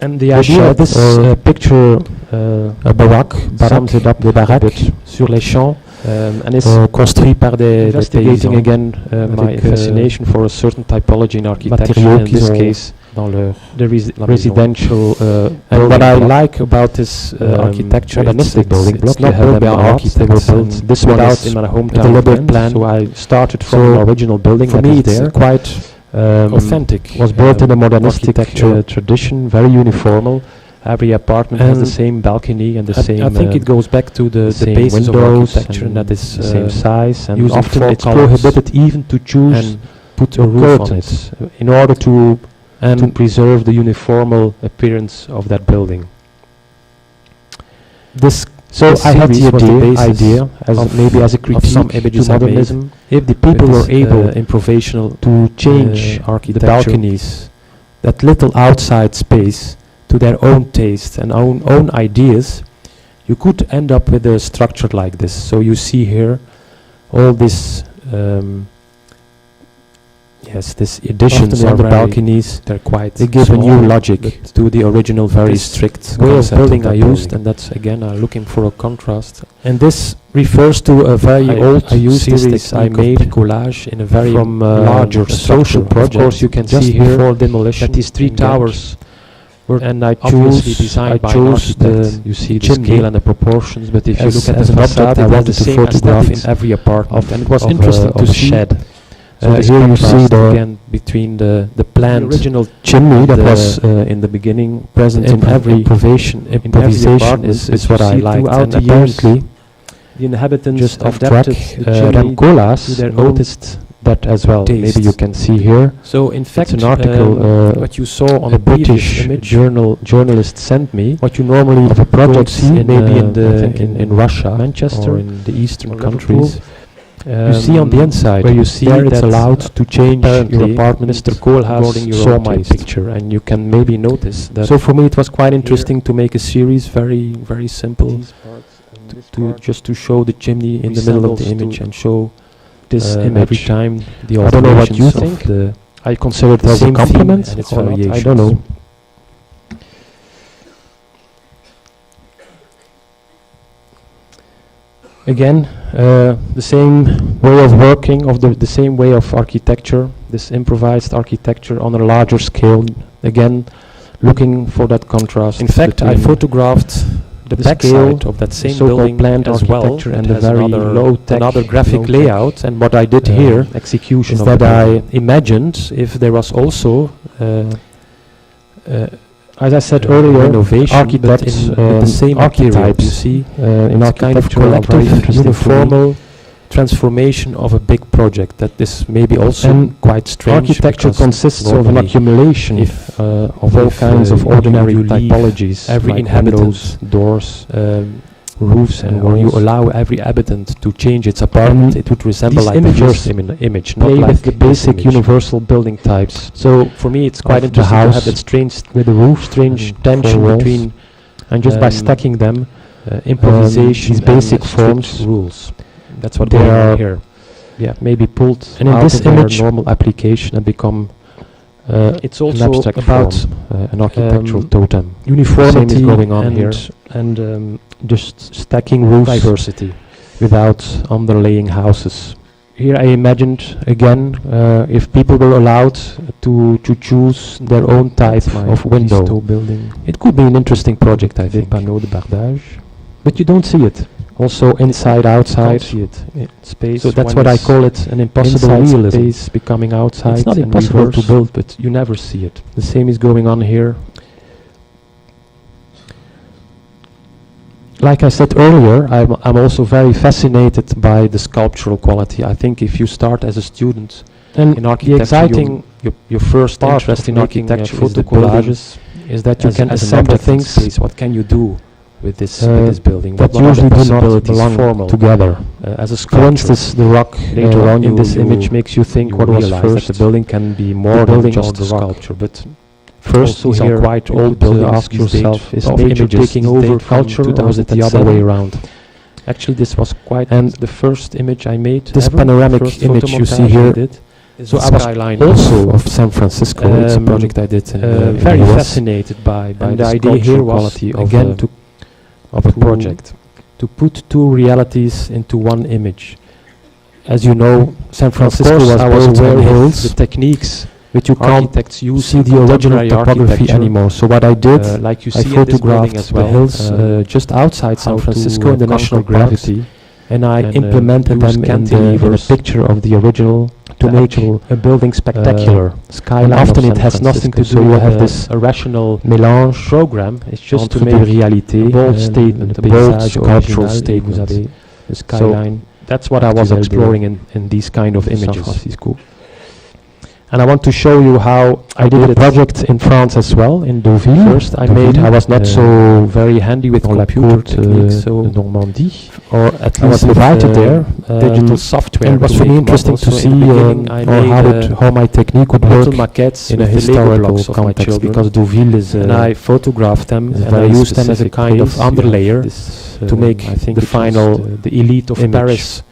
And the The idea of this picture a baraque sums it up des a baraques bit. sur les champs, And it's construit par des investigating paysans again my avec, fascination for a certain typology in architecture. matériaux In qu'ils this ont case, dans leur the la maison. residential And what I building block. like about this architecture, modernistic building block, it's not you have built by them a lot. architects. They were built. and This one without is in my a hometown deliberate plan. plan. So I started from So an original building For that me, is it's there. quite authentic. Was built in a modernistic architecture. tradition, very uniformal. Every apartment has the And same balcony and the same. I think it goes back to the same basis of windows architecture, and that is the same size. And using often four it's colors prohibited even to choose and put a a roof on curtains it. in order to And preserve the uniformal appearance of that building. this So this I had the series was the basis idea as of- maybe as a of critique some images to I made modernism. If the people with were this, able improvisational to change the architecture, balconies that little outside space to their own taste and own ideas, you could end up with a structure like this. So you see here all this this additions Often on are the very- balconies. They're quite they give a small, new logic but to the original very this strict way of concept building that I used, building. And that's again looking for a contrast. And this refers to a very I old used this series I technique of made bricolage in a very from larger a social social project. project. Of course, you can Just see here before demolition that these three in Ghent. towers were And I obviously chose designed by an the architect. You see the chimney scale and the proportions, but if you as- look at as the an facade, object, I I wanted wanted to to photograph photograph in it every apartment, and it was of interesting a to see. shed. So here you see the again between the planned original chimney that the- was in the beginning present in every improvisation improvisation is what I liked. throughout And the years. apparently, The inhabitants just off track, adapted the chimney Ramcolas to their own noticed that as well. taste. Maybe you can see here. So in fact, an article what you saw on A the previous British image, journalist sent me what you normally of a project don't see in maybe I in the think in Russia, Manchester or in the eastern or countries. you see on the inside where you see there it's that allowed to change your apparently apartment Mr. Koolhaas according your saw own my taste. picture, and you can maybe notice that. So for me, it was quite interesting to make a series very simple, to just to show the chimney in the middle of the image and show this every image. time the I don't know what you alterations of think. the I consider it the as a same theme compliment and its or not, I variations. don't know. Again, the same way of working, of the same way of architecture, this improvised architecture on a larger scale. Again, looking for that contrast. In fact, I between photographed the the backside scale, of that same so-called building planned as well, architecture and it the has very another low-tech graphic layout. And what I did here execution is of that the I building. imagined if there was also As I said earlier, renovation, architects, but in the same archetypes, archetypes, you see, in it's a kind of architecture are very collective, interesting to me. uniformal transformation of a big project. That is maybe also And quite strange. Architecture because consists of an normally accumulation if, of all if, kinds of you ordinary leave typologies, every like inhabitant windows, doors, roofs, and when you allow every habitant to change its apartment, it would resemble like the first image, not like with the basic universal building types. So for me, it's quite interesting to have that strange with the roof, strange tension between, and just by stacking them, improvisation, these basic forms, rules. That's what they are here. Yeah, maybe pulled and in this image normal application and become. It's also about an architectural totem. Uniformity is going on here, and just stacking roofs, diversity, without underlaying houses. Here I imagined again, if people were allowed to choose their own type of window building, it could be an interesting project. I think. Panneaux de bardage, but you don't see it. Also inside, outside, see it. Space. So that's what I call it, an impossible realism. Space becoming outside. It's not impossible to build, but you never see it. The same is going on here. Like I said earlier, I'm also very fascinated by the sculptural quality. I think if you start as a student in architecture, your first interest in architecture, photo collages, is that you can assemble things. What can you do with this building? That usually do not belong together. As a sculpture, for instance, the rock later on in this image makes you think what was first. The building can be more than just a sculpture, but first these are quite old buildings. Ask yourself, is nature taking over culture, or is it the other way around? Actually, this was quite. And the first image I made, this panoramic image you see here. So I was also of San Francisco. It's a project I did. Very fascinated by the idea here was again of a project to put two realities into one image. As you know, San Francisco was built on hills. The techniques which you can't see the original topography anymore. So what I did, like you see, I photographed the hills just outside San Francisco in the national gravity, and I implemented them in a picture of the original to make a building spectacular. Skyline. Often it has nothing to do. So you have this rational mélange program. It's just to make reality, a bold statement, a bold sculptural statement. The skyline. So that's what I was exploring in these kind of images. And I want to show you how I did a project in France as well, in Deauville. First I was not so very handy with computer techniques, so Normandie, or at least I was invited there, digital software. And it was really interesting to see how my technique would work in a historical context, because Deauville is, and I photographed them, and I used them as a kind of underlayer to make the final, the elite of Paris,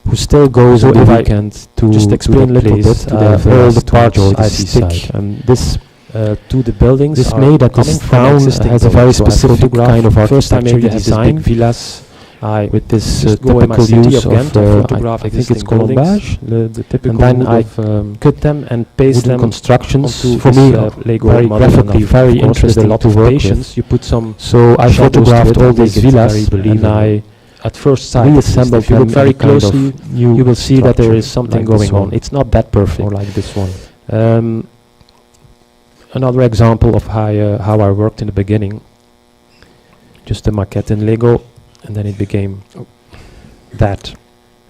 who still goes on the weekend to just explain a little bit all the parts I stick this to the buildings. This made at this town has a very specific kind of architecture design. Villas with this typical use of I think it's colombage, the typical, and then I cut them and paste them constructions. For me, very graphically, very interesting. A lot of patience. You put some. So I photographed all these villas, and I. At first sight, reassembled them. If you look very closely, you will see that there is something going on. It's not that perfect. Or like this one. Another example of how I worked in the beginning. Just a maquette in Lego, and then it became that.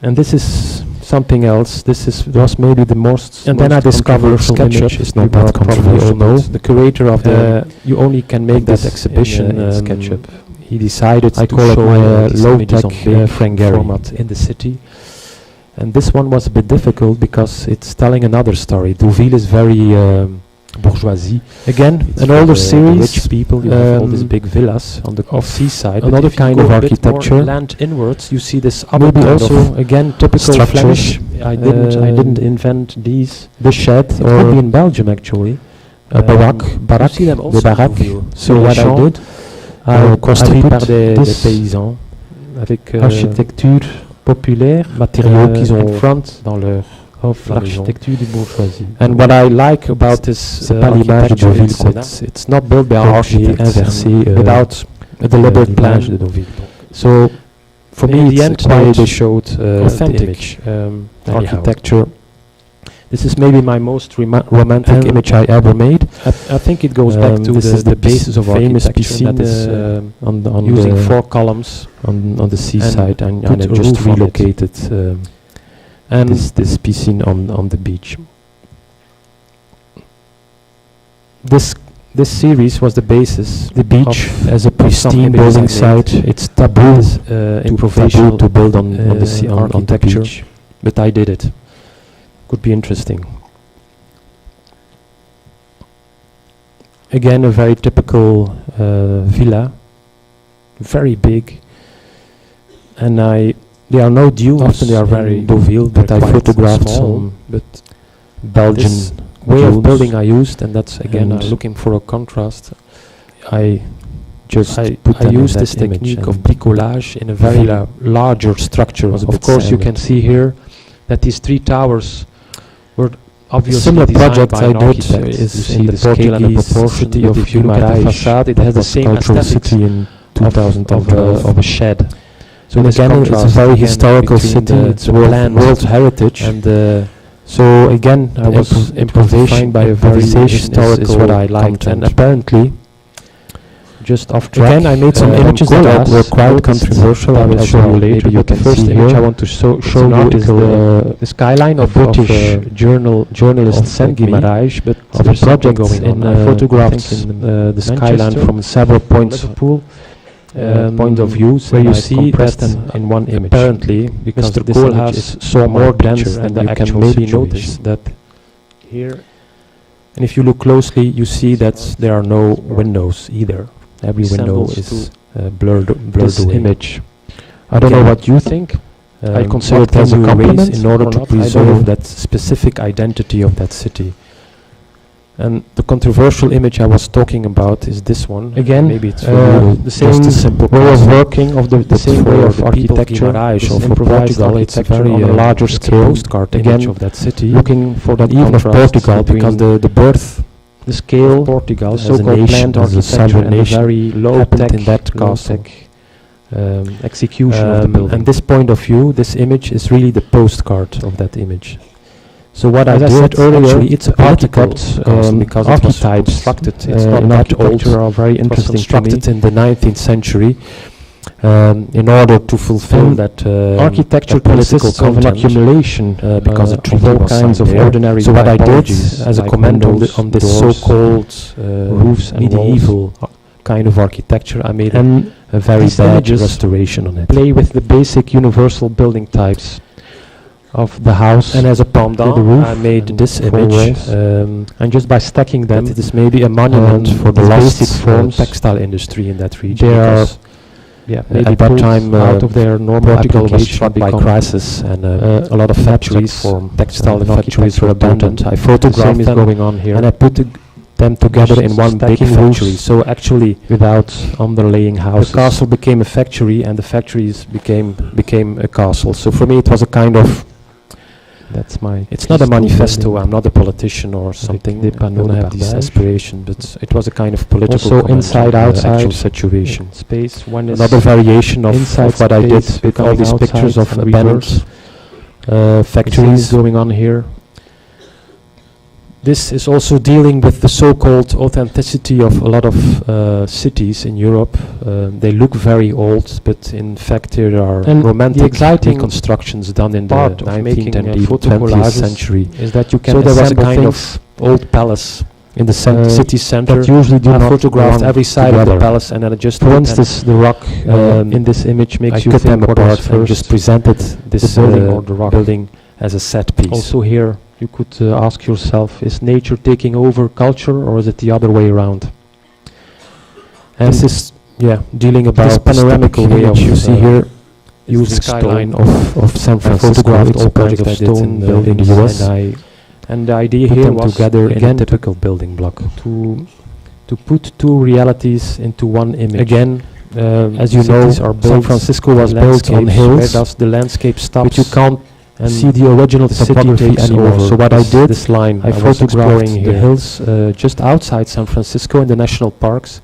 And this is something else. Was maybe the most. And then I discovered SketchUp is not that controversial. The curator of you only can make that exhibition in SketchUp. He decided to show low-tech format in the city. And this one was a bit difficult because it's telling another story. Deauville is very bourgeoisie. Again, it's an older series. Rich people, you have all these big villas on the seaside. Another kind of architecture. Land inwards, you see this other maybe also again typical Flemish. I didn't invent these. The shed, or could be in Belgium actually. Baraque, see them also. The baraque. So what I did. Construit par des paysans, avec architecture populaire, matériaux qu'ils ont dans leur l'architecture du bourgeoisie. And what I like about this architecture is it's not built by architects without a deliberate plan. So for me, in the end, they showed authentic architecture. This is maybe my most romantic image I ever made. I think it goes back to the basis of famous piscine that is on using 4 columns on the seaside, and I just relocated this piscine on the beach. This this series was the basis. The beach as a pristine building site. It's taboo to build on the sea, on the beach, but I did it. Could be interesting. Again, a very typical villa, very big, and there are no dunes. Often they are very Deauville, but I photographed some. But Belgian way of building I used, and that's again looking for a contrast. I used this technique of bricolage in a very larger structure. Of course, you can see here that these 3 towers were obviously similar project I did is in the scale and the proportion of if you look at the facade, it has the same cultural city in 2000 of a shed. So again, it's a very historical city. It's World Heritage, and so again, I was improvising by a very historical is what I liked, and apparently, just off track. Again, I made some images that were quite controversial. I will show you later. But the first image I want to show you is the skyline of British journalist Guimarães, but of a project going on. I photographed the skyline from several points of view, where you see that in one image. Apparently, because Mr. Koolhaas saw more dense and you can maybe notice that here. And if you look closely, you see that there are no windows either. Every window is blurred away. Image. I don't know what you think. I consider it as a compliment in order to preserve that specific identity of that city. And the controversial image I was talking about is this one. Again, maybe it's the same way of working of the same way of architecture of Portugal. It's a very larger scale postcard image of that city. Looking for that even of Portugal, because the birth, the scale, Portugal, the so-called planned architecture, and very low tech in that execution of the building. And this point of view, this image is really the postcard of that image. So what I said earlier, it's architects because archetypes constructed. It's not that old. Are very interesting. Constructed in the 19th century in order to fulfill that architecture consists of an accumulation because of all kinds of ordinary. So what I did as a comment on this so-called roofs and medieval kind of architecture, I made a very bad restoration on it. Play with the basic universal building types of the house, and as a pendant, the roof, I made this image, and just by stacking them, it is maybe a monument for the lost textile industry in that region. They are, maybe at that time, out of their normal Portugal was struck by crisis, and a lot of factories, textile factories were abandoned. I photographed them going on here, and I put them together in one big factory. So actually, without underlaying houses, the castle became a factory, and the factories became a castle. So for me, it was a kind of it's not a manifesto. I'm not a politician or something. I don't have this aspiration, but it was a kind of political. Also, inside outside actual situation. Space. One is another variation of what I did with all these pictures of abandoned factories going on here. This is also dealing with the so-called authenticity of a lot of cities in Europe. They look very old, but in fact there are romantic reconstructions done in the 19th and the 20th century. Is that you can so there was a kind of old palace in the city center. That usually do not photographed every side of the palace, and then just for instance the rock in this image makes you cut them apart and just presented this building as a set piece. Also here, you could ask yourself, is nature taking over culture, or is it the other way around? And this is, dealing about this panoramical way of you see here, use the skyline of San Francisco. I photographed all kinds of stone buildings in the US, and the idea here was together again a typical building block to put two realities into one image. Again, as you know, San Francisco was built on hills. Where does the landscape stop? But you can't see the original topography anymore. So what I did, this line, I photographed the hills just outside San Francisco in the national parks,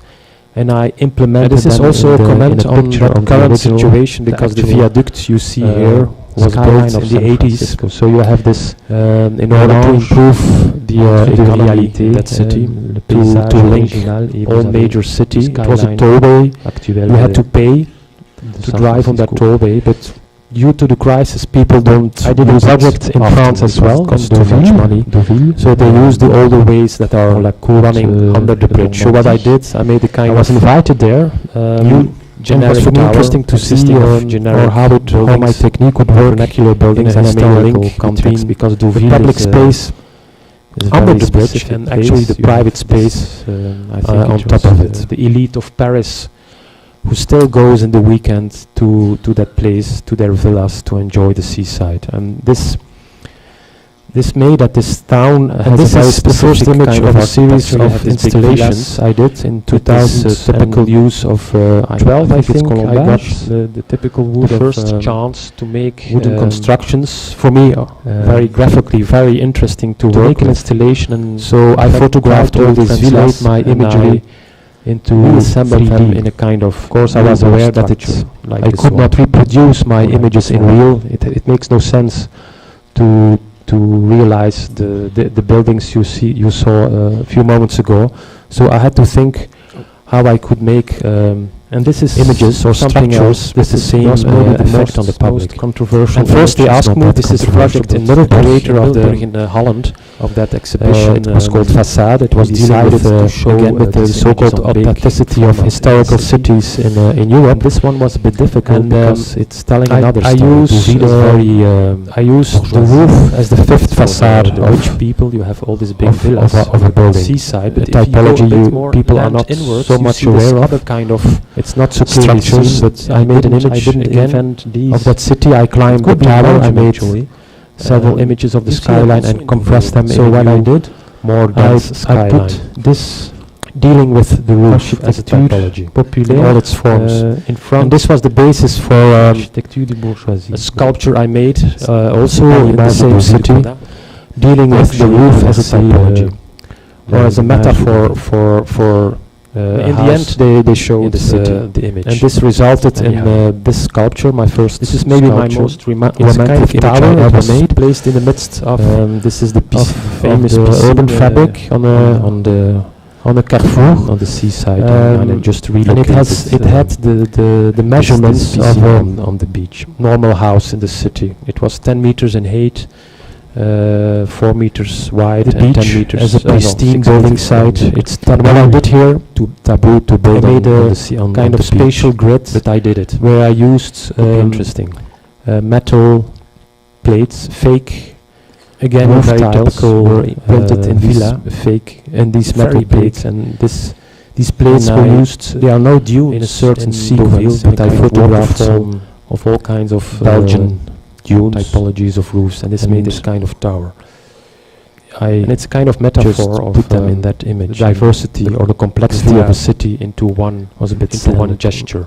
and I implemented. This is also a comment on the current situation, because the viaduct you see here was built in the 80s. So you have this in order to improve the reality in that city, to link all major cities. It was a tollway. You had to pay to drive on that tollway, but due to the crisis, people don't. I did a use it project in often France as because well, it costs in too much money. Deauville. So they use the older ways that are running under the bridge. So what I did, I made a kind I was of invited there. new generic for me tower interesting to see or how my technique would work vernacular buildings in a and I made a historical link context, because the Deauville public is space is under very the bridge specific and place. actually the You private have space I think on it top was, of it. the elite of Paris who still goes in the weekend to that place, to their villas to enjoy the seaside. And this made that this town has this a very is the first specific image kind of of a series architecture. You of have these big installations villas I did in with this, 2000. Typical use of 12, I I think think, I got Colombage. the typical wood. The first chance to make wooden constructions For me, very graphically, very interesting to work make an with. installation and So I photographed all these villas, my imagery into reassembled them 3D. in a kind of. Of course, I was aware that I could not reproduce my images in real. It makes no sense to realize the buildings you saw a few moments ago. So I had to think how I could make And this is images or something else with the same effect on the public. Controversial. And first they asked me, this is a project in Middelburg of the in Holland, of that exhibition. It was called um, Facade. It was dealing decided with to show, again with the these so-called images on big authenticity of format historical in the city. cities in Europe. This one was a bit difficult And because it's telling I another I story. use Deauville is very I use the bourgeoisie. roof as the fifth for facade the of rich people. You have all these big of villas a building. seaside, The but if you go a typology bit more people are land not inwards, so you much see this aware of. other kind of It's not so clearly structures, seen, but I made an image I didn't again invent these. of that city. I climbed the Could be tower. I Belgium made actually. several images of the you see skyline also and in compressed them Deauville. in So a what I new, did, more dense I skyline. put this Dealing with the roof as a architecture typology in populaire all its forms. in front. And this was the basis for architecture de bourgeoisie. a sculpture I made also pas in the l'image same de city, Deauville. dealing with the Actually, roof as a see, typology or as a l'image metaphor de- for a in the house end they in showed the city, the image. and this resulted in Anyhow. this sculpture, my first. This is maybe my sculpture. most It's a romantic kind of image tower I that ever was made. placed in the midst of This is the famous urban fabric on a carrefour on the seaside, and and it just and relocated. it had the measurements this of a on the beach. normal house in the city. It was 10 meters in height, 4 meters wide, The and beach 10 meters as a pristine building building site. site. It's what I did here To taboo to build I made on a the sea, on kind the of beach. spatial grid, But I did it. where I used Interesting. metal plates, fake. Again, Roof very tiles typical, were printed in these villa. fake and these Very metal big. plates, and these plates And were I- used. They are no dunes in a certain sequence, sequence, but I kind of photographed waterfall of all kinds of Belgian dunes, typologies of roofs, and this and made this kind of tower. and it's a kind of Just metaphor of put them in that image. the diversity or the complexity villa of a city into one Was a bit into one sad. gesture.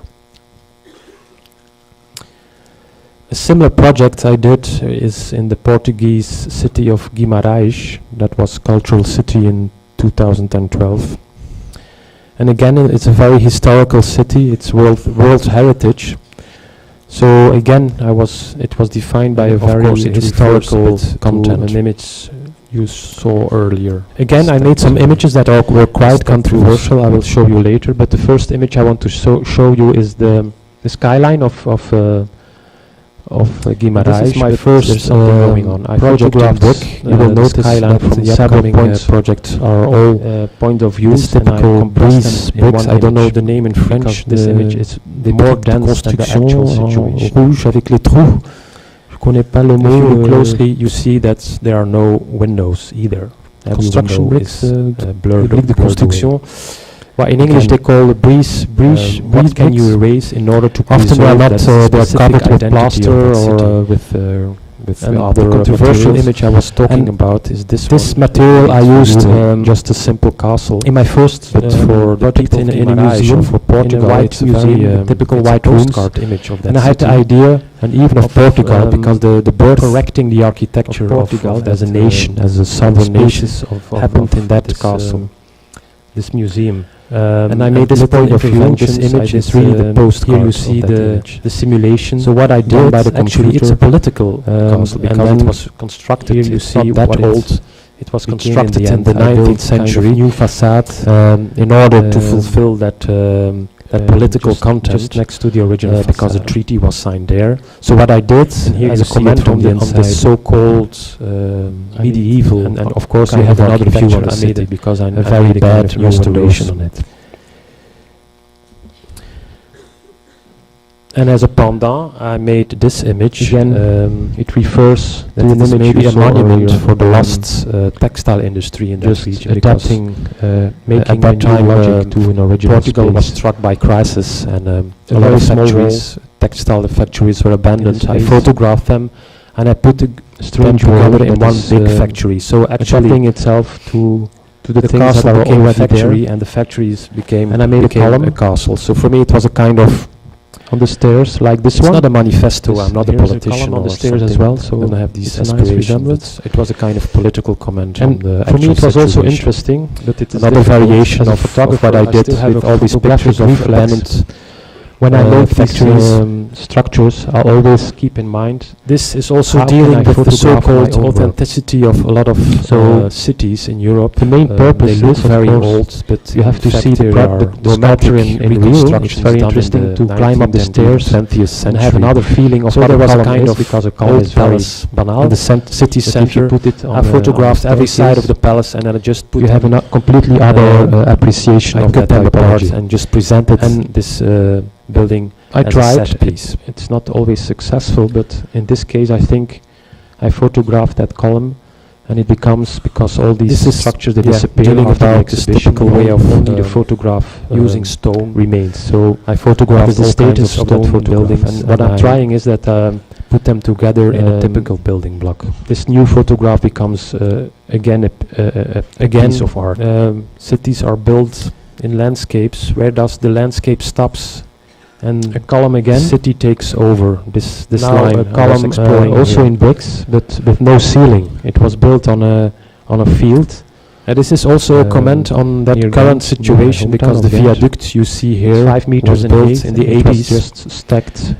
A similar project I did is in the Portuguese city of Guimarães. That was Cultural City in 2012. And again, it's a very historical city. It's world heritage. So again, it was defined by a Of very course, it historical refers a bit to content. an image you saw earlier. Again, I made some images that were quite Step controversial. I will show you later. But the first image I want to show you is the skyline of Guimarães. This is my but first there's something going on. I photographed book. You will The notice skyline that from the the several upcoming points project are all point of view. this typical breeze bricks. I don't know the name in French. because This the- image is des more briques de dense than the construction actual en situation. rouge avec les trous. Je connais pas le If mot. you look Closely, you see that there are no windows either. Every Construction window bricks, is blurred. briques de construction. Well, in English they call a breeze. What can you erase in order to Often they are preserve not, that they are specific covered with identity plaster of that or city? with And other the controversial materials. image I was talking And about is this this one. material I used just a simple castle. in my first But for the project people in a Guimarães museum or for Portugal, white it's a museum, very typical it's a white rooms. postcard image of that And I had the city. idea, And even of Portugal, because the birth correcting the architecture of Portugal as a that, nation, as a sovereign nation, happened in that this, castle, this museum. and I made this little point of view. interventions. This image I is did, really the postcard. here you see of that the image. The simulation. So what I done did by the actually, it's computer, a political castle and because then it was constructed. here you It's see not that what it old. It was became constructed in in the the end. I built 19th kind of century new facade in order to um, fulfill that that political just content next to the original because the facade. treaty was signed there. So what I did, here as you a see it comment from on the the inside. so-called medieval, and of course you kind have of another view on the architecture, I made city it because I a made very a kind bad of restoration windows. on it. And as a pendant, I made this image. Again, It refers that to it an is image maybe you a saw monument earlier, for the lost textile industry in that just region. Because adapting, making at that a time new logic to an original Portugal was space. struck by crisis, and a lot very of small factories, textile factories were abandoned. I space. photographed them, and I put them Strange together world in that one is, big factory. So actually, adapting itself to the things castle that are became a already factory, there. and the factories became And I made a column a castle. So for me, it was a kind of on the stairs like this it's one. not a manifesto. This- I'm not a here's a politician column on the or stairs as something. well, so I don't have these it's a nice aspirations. resemblance. It was a kind of political comment And on the for me actual it was also situation. interesting that it is Another difficult variation as a of photographer. what I did still have with a all these photographic pictures of reflex. abandoned When I make factories. these structures, I always keep in mind This is also How can dealing I with the photograph so-called my own work? authenticity of a lot of So cities in Europe. the main purpose they look is, of very course, old, but you have in to fact see the there pro- are the sculpture romantic in real. It's reconstructions very done interesting in to the climb up the 19th and stairs 20th and have century. another feeling of So what there a was a column kind is, of because a column old is very palace banal in the city but if you center. put it on I photographed every side of the staircase, palace, and then I just put you have them, a completely other appreciation I of cut that them apart typology. and just presented And this building I as a tried. set piece. It's not always successful, but in this case, I think I photographed that column, and it becomes, because all these This is structures they yeah, disappear dealing after the about this exhibition. typical way of only the um, photograph using stone remains. So I what photographed is the all kinds status of that stone photograph? buildings, And what I'm I trying is that put them together in a um, typical building block. this new photograph becomes again a Again, piece of art. cities are built in landscapes. Where does the landscape stops and A column again. city takes over? This Now line a I was column exploring also here. in bricks, but with no ceiling. It was built on a field. This is also a comment on that near current Ghent, situation, near because the hometown of Ghent. viaduct you see It's here 5 meters was in built height in the and it was 80s just stacked.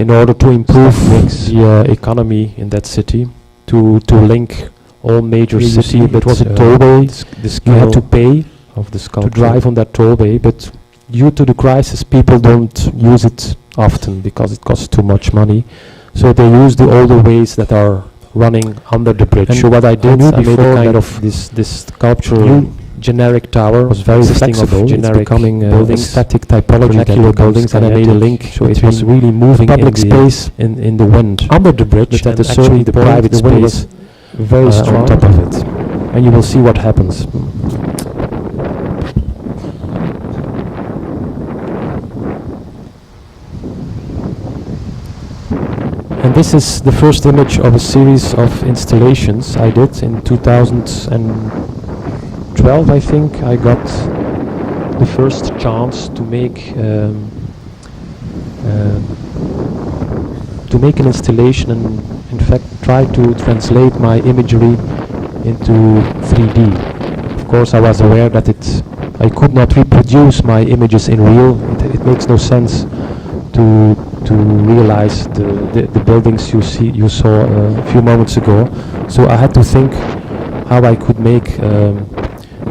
in order to improve bricks. the economy in that city, to link all major Here you cities. see it was a tollway. You had to scale pay of the to sculpture. drive on that tollway, but due to the crisis, people don't use it often because it costs too much money. So they use the older ways that are running under the bridge. And So what I did, knew I made before a kind that of this sculpture new generic tower, was very consisting flexible. of It's generic becoming a buildings, static typology that vernacular becomes buildings, and I made a kinetic. link So it was between really moving public in the space in the wind under the bridge, but at and a certain actually the point private the wind space was very strong, on top of it. and you will see what happens. And this is the first image of a series of installations I did in 2012, I think. I got the first chance to make an installation, and in fact try to translate my imagery into 3D. Of course, I was aware that I could not reproduce my images in real. It makes no sense to realize the buildings you saw a few moments ago. So I had to think how I could make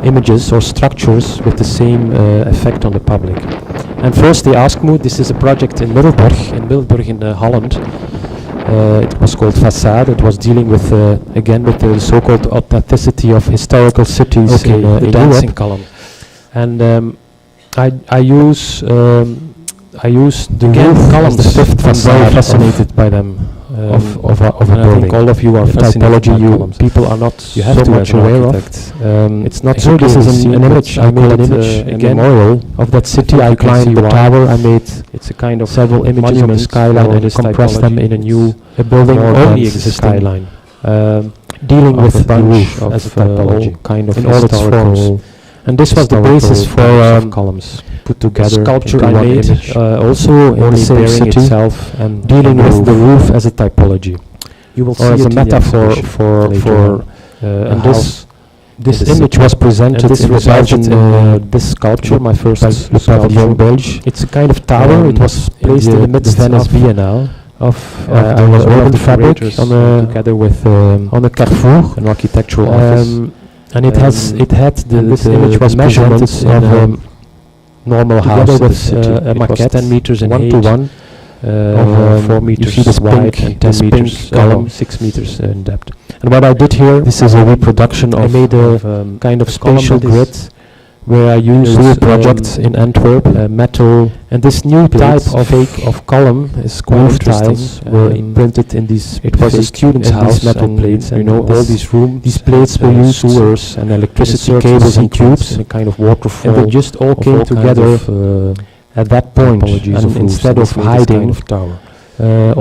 images or structures with the same effect on the public. And first they asked me, this is a project in Middelburg in Holland. It was called Facade. It was dealing with again with the so-called authenticity of historical cities in the dancing Europe. column. And I use the Again, roof columns. as the fifth I'm very facade fascinated by them. of a And I think building. all of you are The fascinated typology by you columns. People are not you have so to much as an aware of. architect. It's not Here so this is clearly an seen, image. but I made call an it, image, a again, memorial of that city. I I climbed climbed the the tower. I made It's a kind of several images of the monument skyline for and this compressed them typology. in a new a building more only dense existing skyline. dealing of with a the bunch roof of as a typology, all kind of in all its historical forms. And this was the historical basis for types of columns put the together sculpture into I one made, image, also in the only same bearing city, itself and dealing and with the roof as a typology, You will or see as it a in the metaphor exhibition for later on. a And house. this in the image city. was presented And this in the resulted Belgian in this sculpture, my first Le Pavillon sculpture. Belge. It's a kind of tower. It was placed in the midst Venice of Biennale. I was one of the fabric curators, on a together with on a carrefour, an architectural office. and it had and the this image was measurements presented of in normal house together in the with city. a It was maquette, 10 meters in 1-to-1, height, 4 meters you see this wide pink, and 10 this meters pink column. 6 meters in depth. And what I did here, this is a reproduction I of, made kind of a column spatial that is grid where I used real projects in Antwerp. metal And this new plates, type of fake of column is quite groove interesting. tiles were printed in these. It was a fake student's and these house, metal and plates, you and know, all this- these rooms. These plates were used sewers and electricity certain cables and sequence tubes, in a kind of waterfall. and they just all of came all kinds together of, at that point. topologies And of roofs, instead and of this made this hiding kind of tower.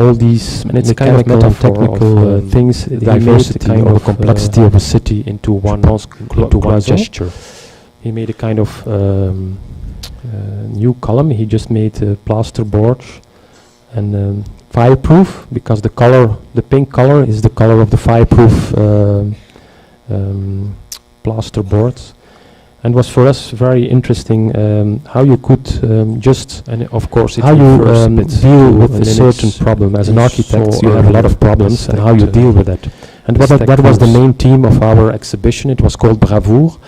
all these And it's a kind of mechanical and metaphor technical of, things, the he made diversity kind or of the complexity of a city into one cloisons. gesture. He made a kind of new column. He just made plasterboard and fireproof, because the pink color is the color of the fireproof plasterboards. And was for us very interesting how you could just, and of course it how you refers a bit deal to with a Linux. certain problem. As an You architect, saw you have a lot earlier of problems, and how you stacked, deal with that. And that was the stack main theme of our exhibition. It was called Bravoure.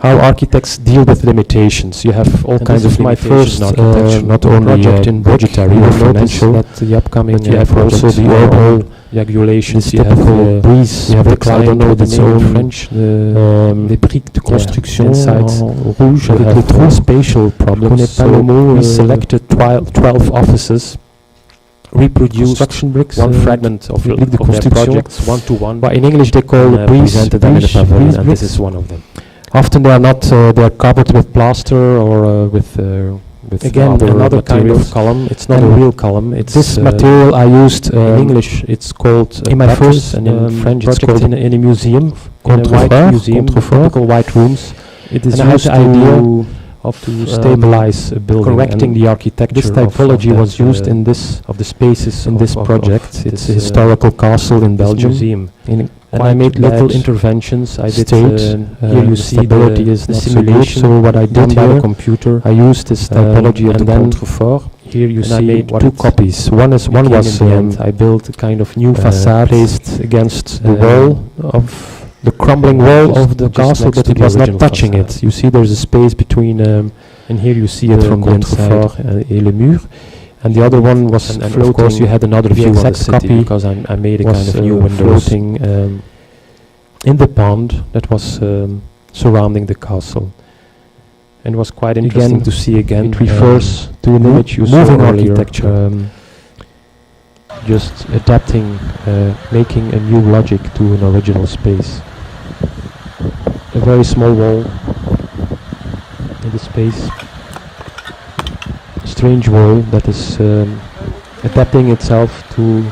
How architects deal with limitations. You have all And kinds this of is my limitations first, in architecture. not only project in budgetary you will financial, notice that the upcoming but you have also projects the are overall all regulations. this You have typical breeze. you have the bricks, I don't client know with the its name in own French. les briques de construction inside en rouge avec avec les les trois trois spatial problems. problems. So We selected 12 offices, reproduced construction bricks, one fragment of briques de their construction, projects, one to one. But in English they call And, breeze, presented them in a pavilion, and bricks. this is one of them. Often they are not, they are covered with plaster or with Again, other another kind materials. of column. It's not a And real column. It's This material I used in English. It's called in my buttress, first and in French it's project called in a museum, in a Contrefort, white museum, Contrefort. typical white rooms. It is And I had used the idea to to stabilize a building, correcting and the architecture. this typology of was that, used in this of the spaces in of- this of project. It's this, a historical castle in this Belgium. museum. And And I made little bad interventions. I did state. here you The see stability the is not so good. simulation So what I done did by the here, computer. I used this typology of and the then Contrefort. Here you And see I made what two it copies. One was became in the end. I built a kind of new facade facade placed against the uh, wall of the crumbling wall just- of the just castle, next but to it the was not original touching facade. it. You see, there's a space between, And here you see it the from the inside. Contrefort et le mur. And the other one was And of floating. course you had another the view of the exact city, copy because I made a was kind of new windows. floating in the pond that was surrounding the castle. And it was quite interesting Again, to see again. it refers to an image you saw moving earlier, architecture. Just adapting, making a new logic to an original space. A very small wall in the space. Strange wall that is adapting itself to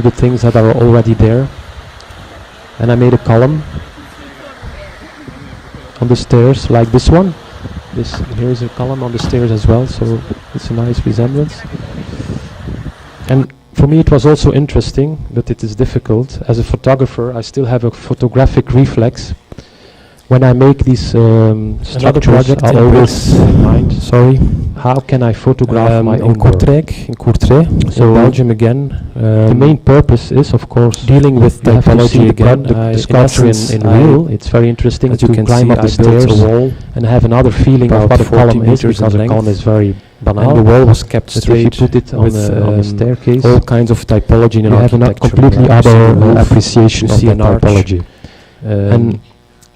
the things that are already there. And I made a column on the stairs like this one. Here is a column on the stairs as well, so it's a nice resemblance. And for me it was also interesting, but it is difficult. As a photographer, I still have a photographic reflex. When I make these structures, project I in always bricks. in mind, Sorry. how can I photograph my In own work? Kortrijk, in Courtrai, So in Belgium again. The main purpose is, of course, dealing with you have to see typology the again. the in sculpture essence, in I- real. It's very interesting as to you can climb see, up the I built stairs a wall and have another feeling of about what a 40 column is, meters because in a column length. is very banal. and the wall was kept But if you straight put it on with a staircase, all kinds of typology in you have a architecture. completely You see other the roof, appreciation you of see that an arch. typology. And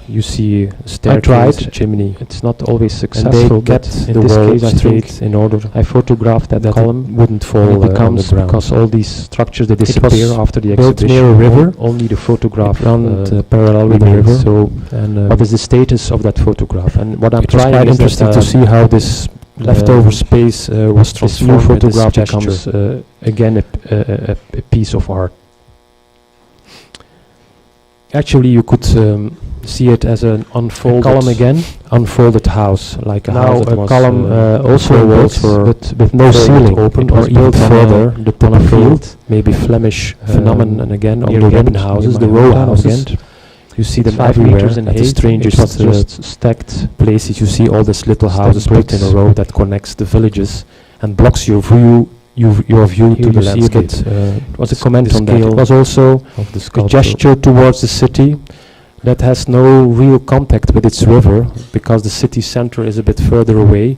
you see a I staircase, tried. a chimney. It's not always And they successful, but kept in the this wall case, I straight think in order I photographed that that column it wouldn't fall and it on the becomes ground. because all these structures they It was disappear after the built exhibition. near a river. All need a photograph It ran parallel with the remains. river. So And what is the status of that photograph? And what I'm it was trying quite is that, interesting to see how this leftover space was this transformed new with this photograph gesture. becomes again a piece of art. Actually, you could see it as an unfolded column again. unfolded house, like a Now house that a was column also also walls bricks, were but with no folded ceiling. open It or was even built further the on a typical field, maybe Flemish phenomenon again on near the Ghent, ribbon near houses, my the row hometown of houses. Ghent. You see It's them 5 everywhere meters in at the height. strangest It was just stacked places. You see all these little stacked houses put in bricks. a row that connects the villages and blocks your view your view Here to the you see a landscape. bit, It was a comment the on that. It scale was also of the a sculpture. gesture towards the city, that has no real contact with its river because the city center is a bit further away,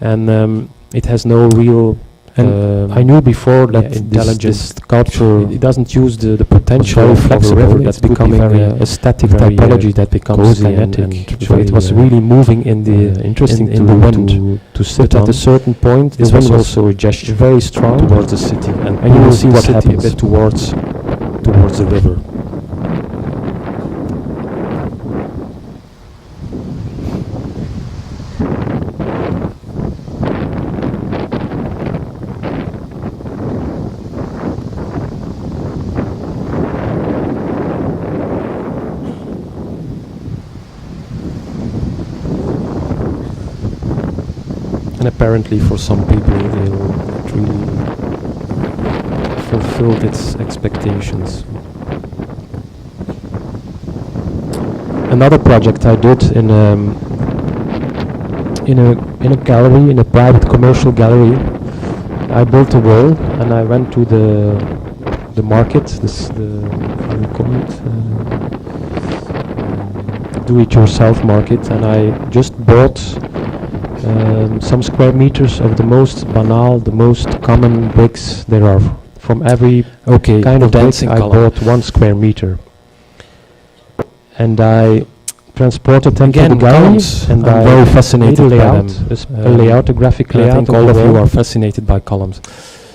and it has no real. I knew before that this sculpture it doesn't use the potential of a river. That's becoming a static typology that becomes kinetic. So it was really moving in the in the wind to sit at a certain point. This was also a gesture very strong towards the city, and you will see what happens a bit towards the river. And apparently for some people it really fulfilled its expectations. Another project I did in a gallery, in a private commercial gallery, I built a wall and I went to the market, how do you call it? Do-it-yourself market, and I just bought some square meters of the most banal, the most common bricks there are. From every kind of brick I bought 1 square meter. And I transported them to the gallery, and I'm very fascinated by them. A layout, a graphic layout. I think all of you are fascinated by columns.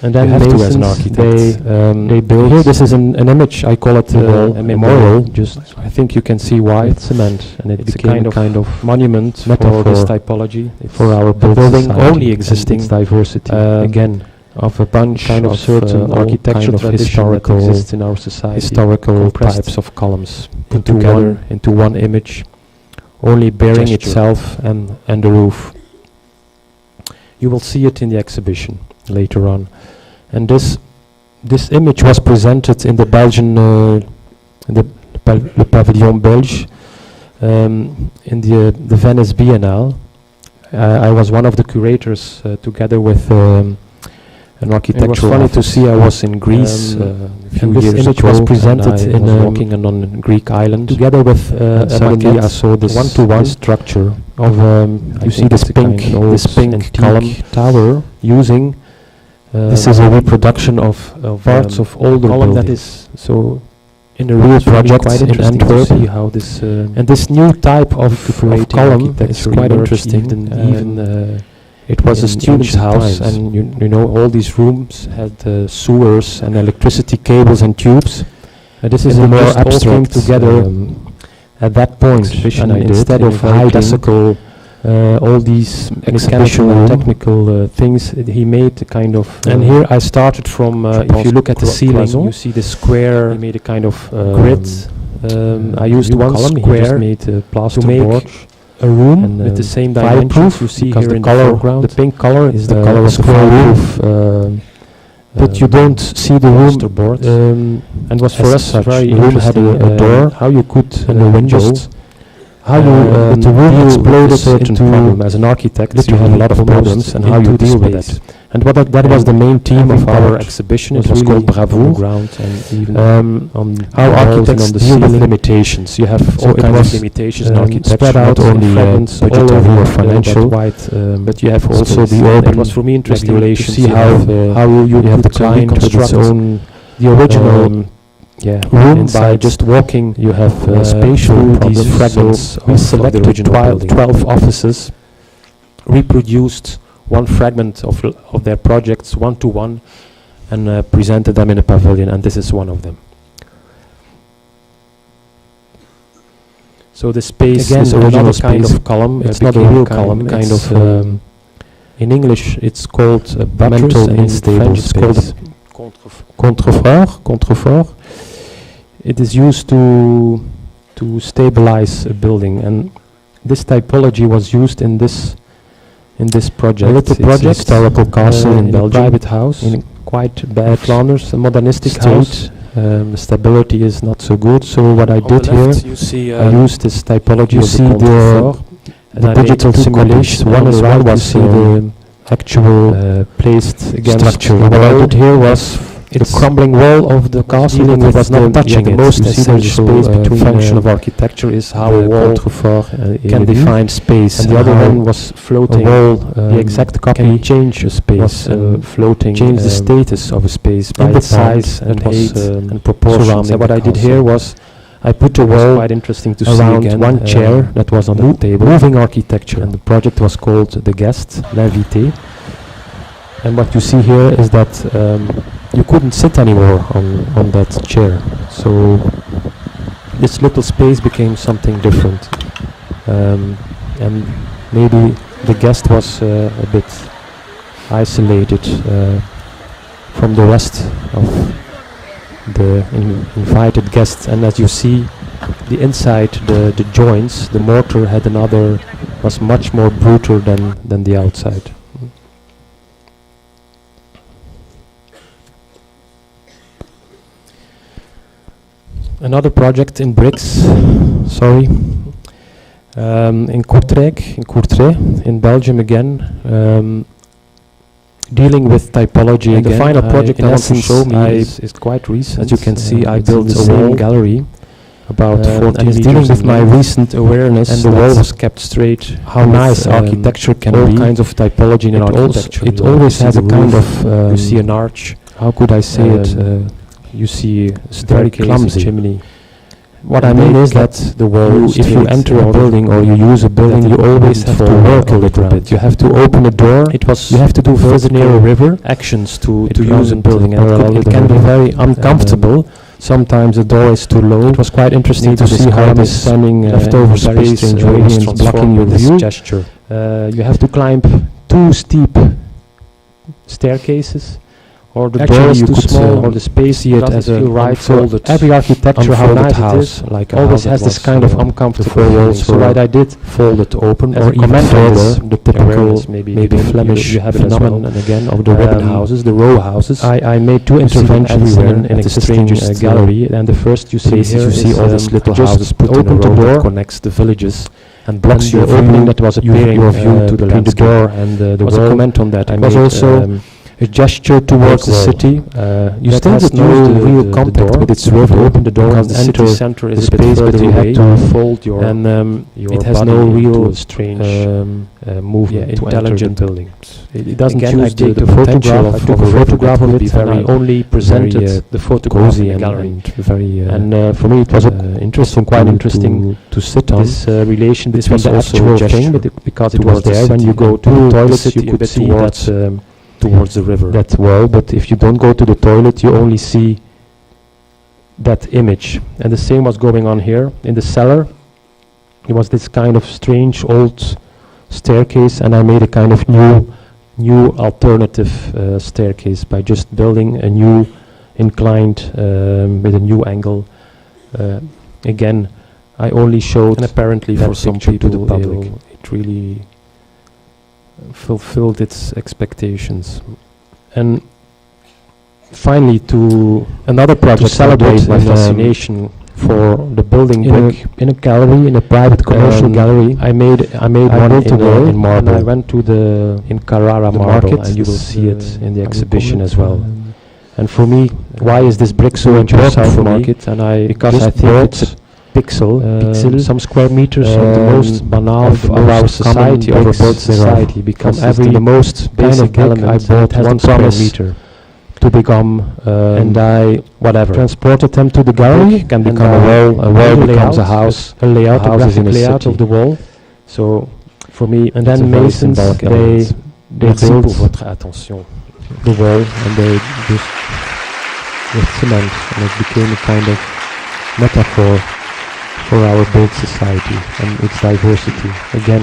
And then as an architect, they build. Here, this is an image. I call it a memorial. Just, I think you can see why it's cement, and it's a kind of monument for this typology. For our building, only existing diversity again of a bunch of certain architectural tradition that exists in our society. Historical types of columns put together into one image, only bearing itself and the roof. You will see it in the exhibition later on. And this image was presented in the Belgian, the Pavillon Belge, in the Venice Biennale. I was one of the curators together with an architectural. It was funny to see. I was in Greece a few years ago. This image was presented in walking on a Greek island together with suddenly I saw this one-to-one structure of you see this pink column tower using. This is a reproduction of parts of older buildings. That is so in a real project in Antwerp. See how this and this new type of column is quite interesting. Even it was a student's house, and you know all these rooms had sewers and electricity cables and tubes. This is a more abstract together at that point. And instead of high decibel. All these mechanical and technical things, he made a kind of. And here I started from. If you look at the ceiling, you see the square. He made a kind of grid. I used one square made plasterboard. A room with the same dimensions you see here in the foreground. The pink color is the color of the roof. But you don't see the room. And was for us very interesting. A door, how you could and a window. How you the room exploded a certain problem as an architect. You have a lot of problems and how you deal with it. And that was the main theme of our exhibition. It was called Bravo. And even how architects deal with limitations. You have all kinds of limitations in architecture, spread out only budgetary or financial, but you have also the urban. It was for me interesting to see how you have the client with its own the original. Room by just walking, you have spatial these fragments. We selected 12 offices, reproduced one fragment of their projects 1-to-1, and presented them in a pavilion. And this is one of them. So the space again, is another kind of column. It's not a real column. Kind of in English, it's called a mental unstable space. Contrefort. It is used to stabilize a building, and this typology was used in this project. A little project, historical castle in Belgium, private house, in quite bad Flanders, a modernistic house. The stability is not so good. So what I did here, I used this typology. You see the digital simulations. One as well was the actual placed structure. What I did here was the crumbling wall of the castle, it was not touching it. Most essential space between function of architecture is how a wall can define space, and the other one was floating. A wall, the exact copy, can change a space, floating, change the status of a space by its size and height and proportions. And what I did here was I put a wall quite interesting to around one chair that was on the table, moving architecture, and the project was called The Guest, L'Invité. And what you see here is that you couldn't sit anymore on that chair. So this little space became something different. And maybe the guest was a bit isolated from the rest of the invited guests. And as you see, the inside, the joints, the mortar had another, was much more brutal than the outside. Another project in bricks, in Courtrai, in Belgium again, dealing with typology. And the final project I want to show me is quite recent. As you can see, I built the same gallery about 40 and it's dealing with my recent awareness, and the wall was kept straight. How nice architecture can be. All kinds of typology in architecture. It always has a kind of, you see an arch. How could I say it? You see very clumsy chimney. What I mean is that the wall, if you enter a building or you use a building, you always have to work a little bit. You have to open a door. You have to do near a river actions to use a building. And it can be very uncomfortable. Sometimes the door is too low. It was quite interesting to see how this standing leftover space radiance blocking your view. Gesture. You have to climb 2 steep staircases. Or the door is too small, or the space, see it as a unfolded, every architecture, how nice it is, like always has this kind of uncomfortable walls. So what I did, folded open, or even further, the typical, maybe Flemish phenomenon again of the ribbon houses, the row houses. I made 2 interventions in a strange gallery, and the first you see here, you see all these little houses put in a row that connects the villages and blocks your opening that was appearing your view to the door and the wall. Comment on that. I was also a gesture towards the city. You still have no real contact with its river. Open the door and the city center is a space, but you have to fold your it has no real strange movement, intelligent building. It doesn't choose the photograph. I took a photograph of it, and I only presented the photograph in the gallery. And for me, it was interesting, quite interesting to sit on this relation between the actual thing, because it was there. When you go to the toilet, you could see that. Towards the river, that wall, but if you don't go to the toilet, you only see that image. And the same was going on here in the cellar. It was this kind of strange old staircase, and I made a kind of new alternative staircase by just building a new inclined with a new angle. Again, I only showed, and apparently for some people to the public, it really fulfilled its expectations. And finally, to another project to celebrate my fascination for the building brick in a gallery, in a private commercial gallery. I made one in marble. And I went to the in Carrara market, and you will see it in the exhibition as well. And for me, why is this brick so important for me? And because I think it's a pixel, some square meters of the most banal of our society, of both society, because every the most basic element I bought has 1 square meter to become, and I transported them to the gallery, can become a wall becomes a house, a layout, a graphic layout of the wall. So for me, and then masons, they built the wall, and they just with cement, and it became a kind of metaphor for our built society and its diversity. Again,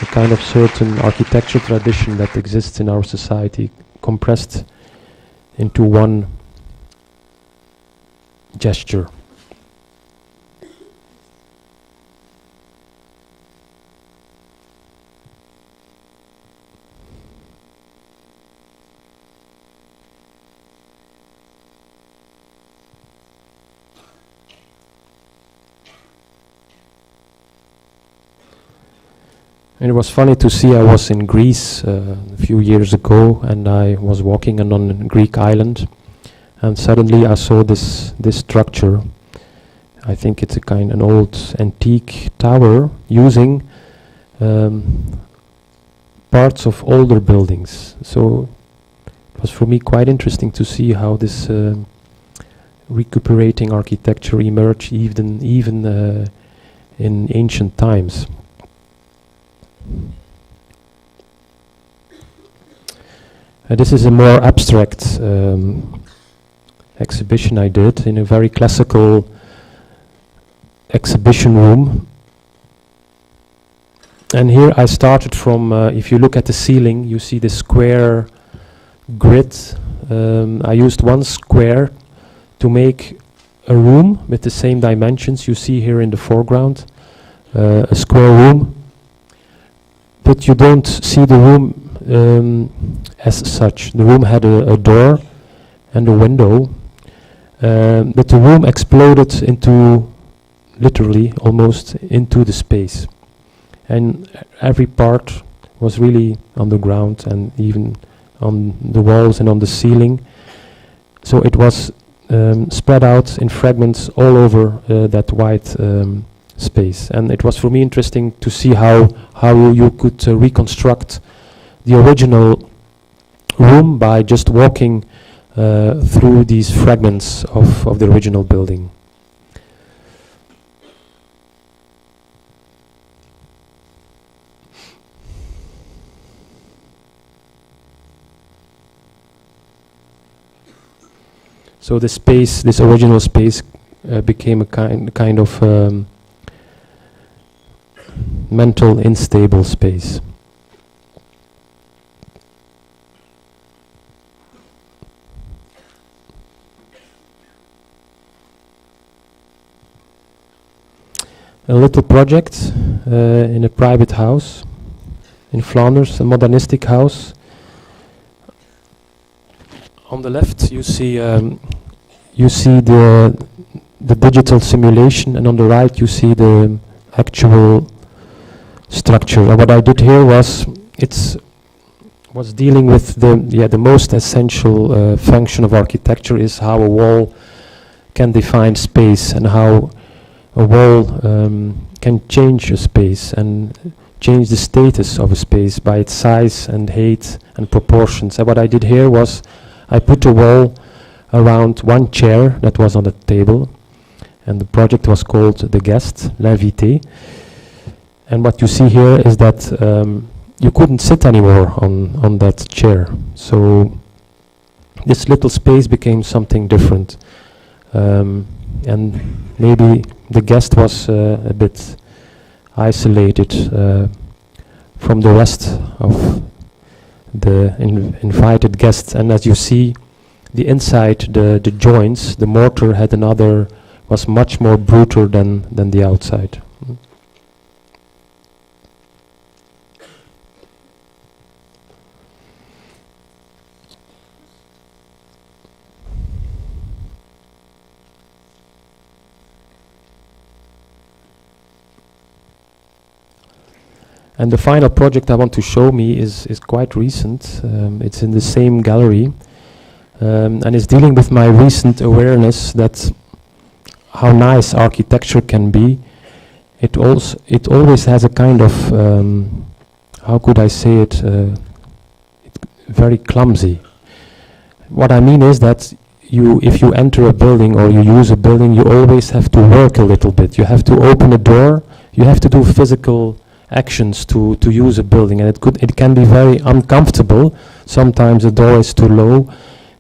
a kind of certain architecture tradition that exists in our society, compressed into one gesture. And it was funny to see, I was in Greece a few years ago, and I was walking on a Greek island, and suddenly I saw this structure. I think it's an old antique tower using parts of older buildings. So it was for me quite interesting to see how this recuperating architecture emerged even in ancient times. This is a more abstract exhibition I did in a very classical exhibition room. And here I started from, if you look at the ceiling, you see the square grid. I used one square to make a room with the same dimensions you see here in the foreground, a square room. But you don't see the room as such. The room had a door and a window, but the room exploded into, literally, almost into the space. And every part was really on the ground and even on the walls and on the ceiling. So it was spread out in fragments all over that white space. And it was for me interesting to see how you could reconstruct the original room by just walking through these fragments of the original building. So the space, this original space, became a kind of mental unstable space. A little project in a private house in Flanders, a modernistic house. On the left, you see the digital simulation, and on the right, you see the actual structure. And what I did here was dealing with the most essential function of architecture is how a wall can define space and how a wall can change a space and change the status of a space by its size and height and proportions. And what I did here was I put a wall around one chair that was on the table, and the project was called The Guest, L'Invité. And what you see here is that you couldn't sit anymore on that chair. So this little space became something different. And maybe the guest was a bit isolated from the rest of the invited guests. And as you see, the inside, the joints, the mortar was much more brutal than the outside. And the final project I want to show me is quite recent. It's in the same gallery, and it's dealing with my recent awareness that how nice architecture can be. It always has a kind of how could I say it? Very clumsy. What I mean is that if you enter a building or you use a building, you always have to work a little bit. You have to open a door. You have to do physical actions to use a building, and it can be very uncomfortable. Sometimes the door is too low.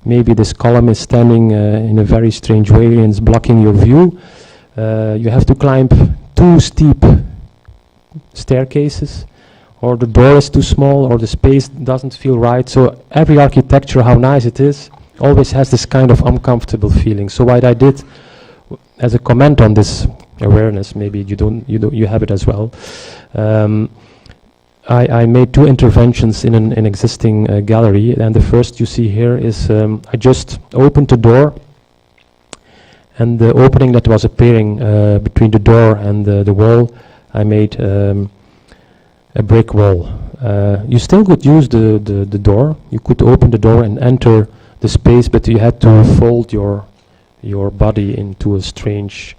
Maybe this column is standing in a very strange way and it's blocking your view. You have to climb 2 steep staircases, or the door is too small, or the space doesn't feel right. So every architecture, how nice it is, always has this kind of uncomfortable feeling. So what I did as a comment on this awareness, maybe you have it as well. I made 2 interventions in an existing gallery, and the first you see here is I just opened the door, and the opening that was appearing between the door and the wall, I made a brick wall. You still could use the door. You could open the door and enter the space, but you had to fold your body into a strange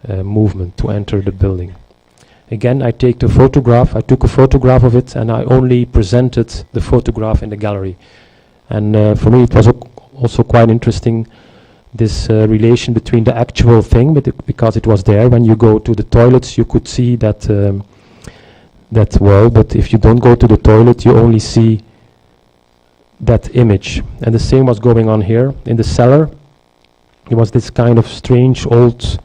movement to enter the building. Again, I took a photograph of it, and I only presented the photograph in the gallery. And for me it was also quite interesting, this relation between the actual thing, because it was there. When you go to the toilets, you could see that world, but if you don't go to the toilet, you only see that image. And the same was going on here in the cellar. It was this kind of strange old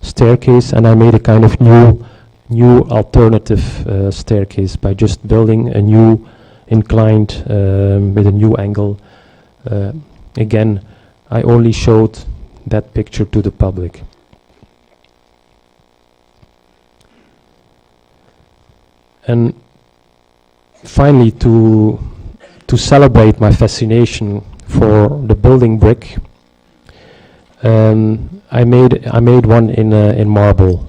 staircase, and I made a kind of new alternative staircase by just building a new inclined with a new angle. Again, I only showed that picture to the public. And finally, to celebrate my fascination for the building brick, I made one in marble,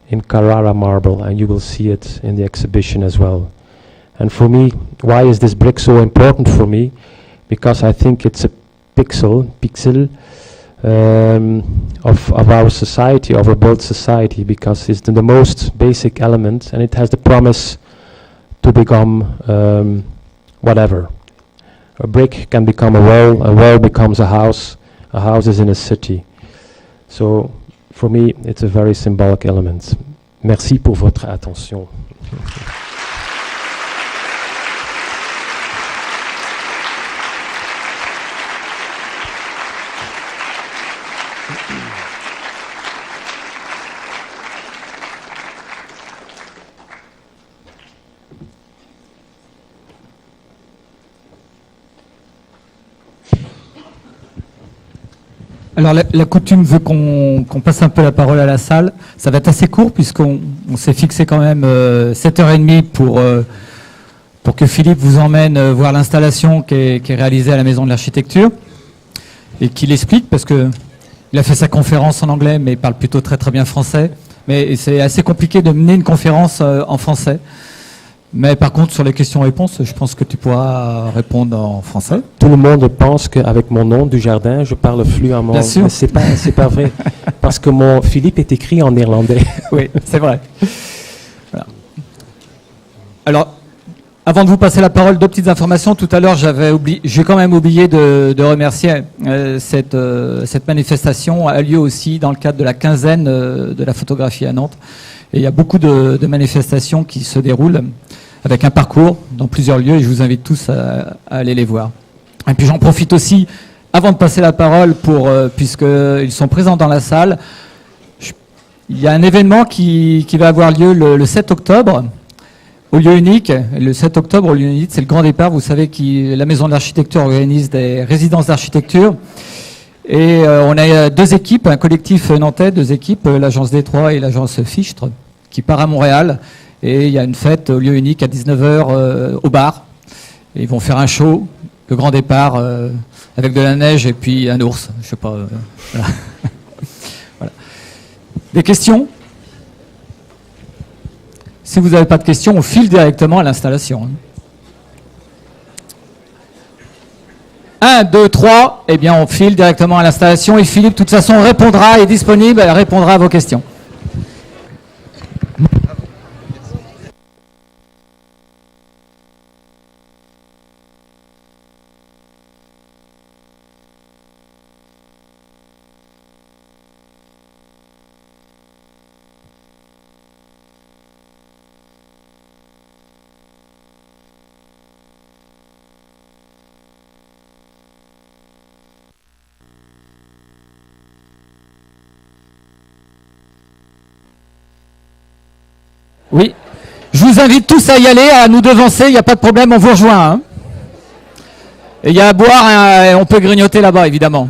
in Carrara marble, and you will see it in the exhibition as well. And for me, why is this brick so important for me? Because I think it's a pixel of our society, of our built society, because it's the most basic element, and it has the promise to become whatever. A brick can become a wall becomes a house is in a city. So for me, it's a very symbolic element. Merci pour votre attention. Alors la coutume veut qu'on passe un peu la parole à la salle. Ça va être assez court puisqu'on s'est fixé quand même 7h30 pour que Philippe vous emmène voir l'installation qui est réalisée à la Maison de l'Architecture et qu'il explique, parce qu'il a fait sa conférence en anglais mais il parle plutôt très très bien français. Mais c'est assez compliqué de mener une conférence en français. Mais par contre, sur les questions-réponses, je pense que tu pourras répondre en français. Tout le monde pense qu'avec mon nom, Dujardin, je parle fluemment. Bien sûr. Mais c'est pas vrai. Parce que mon Philippe est écrit en néerlandais. Oui, c'est vrai. Voilà. Alors, avant de vous passer la parole, deux petites informations. Tout à l'heure, j'ai quand même oublié de remercier cette manifestation a lieu aussi dans le cadre de la quinzaine de la photographie à Nantes. Et il y a beaucoup de manifestations qui se déroulent avec un parcours dans plusieurs lieux, et je vous invite tous à aller les voir. Et puis j'en profite aussi, avant de passer la parole, puisqu'ils sont présents dans la salle, il y a un événement qui va avoir lieu le 7 octobre, au lieu unique. Le 7 octobre, au lieu unique, c'est le grand départ. Vous savez que la Maison de l'Architecture organise des résidences d'architecture. Et on a deux équipes, un collectif nantais, deux équipes, l'agence Détroit et l'agence Fichtre, qui part à Montréal. Et il y a une fête au lieu unique à 19h au bar. Et ils vont faire un show, le grand départ, avec de la neige et puis un ours. Je sais pas. Voilà. Voilà. Des questions? Si vous n'avez pas de questions, on file directement à l'installation. 1, 2, 3, eh bien on file directement à l'installation et Philippe, de toute façon, répondra, est disponible, répondra à vos questions. Oui, je vous invite tous à y aller, à nous devancer, il n'y a pas de problème, on vous rejoint. Hein. Et il y a à boire, on peut grignoter là-bas, évidemment.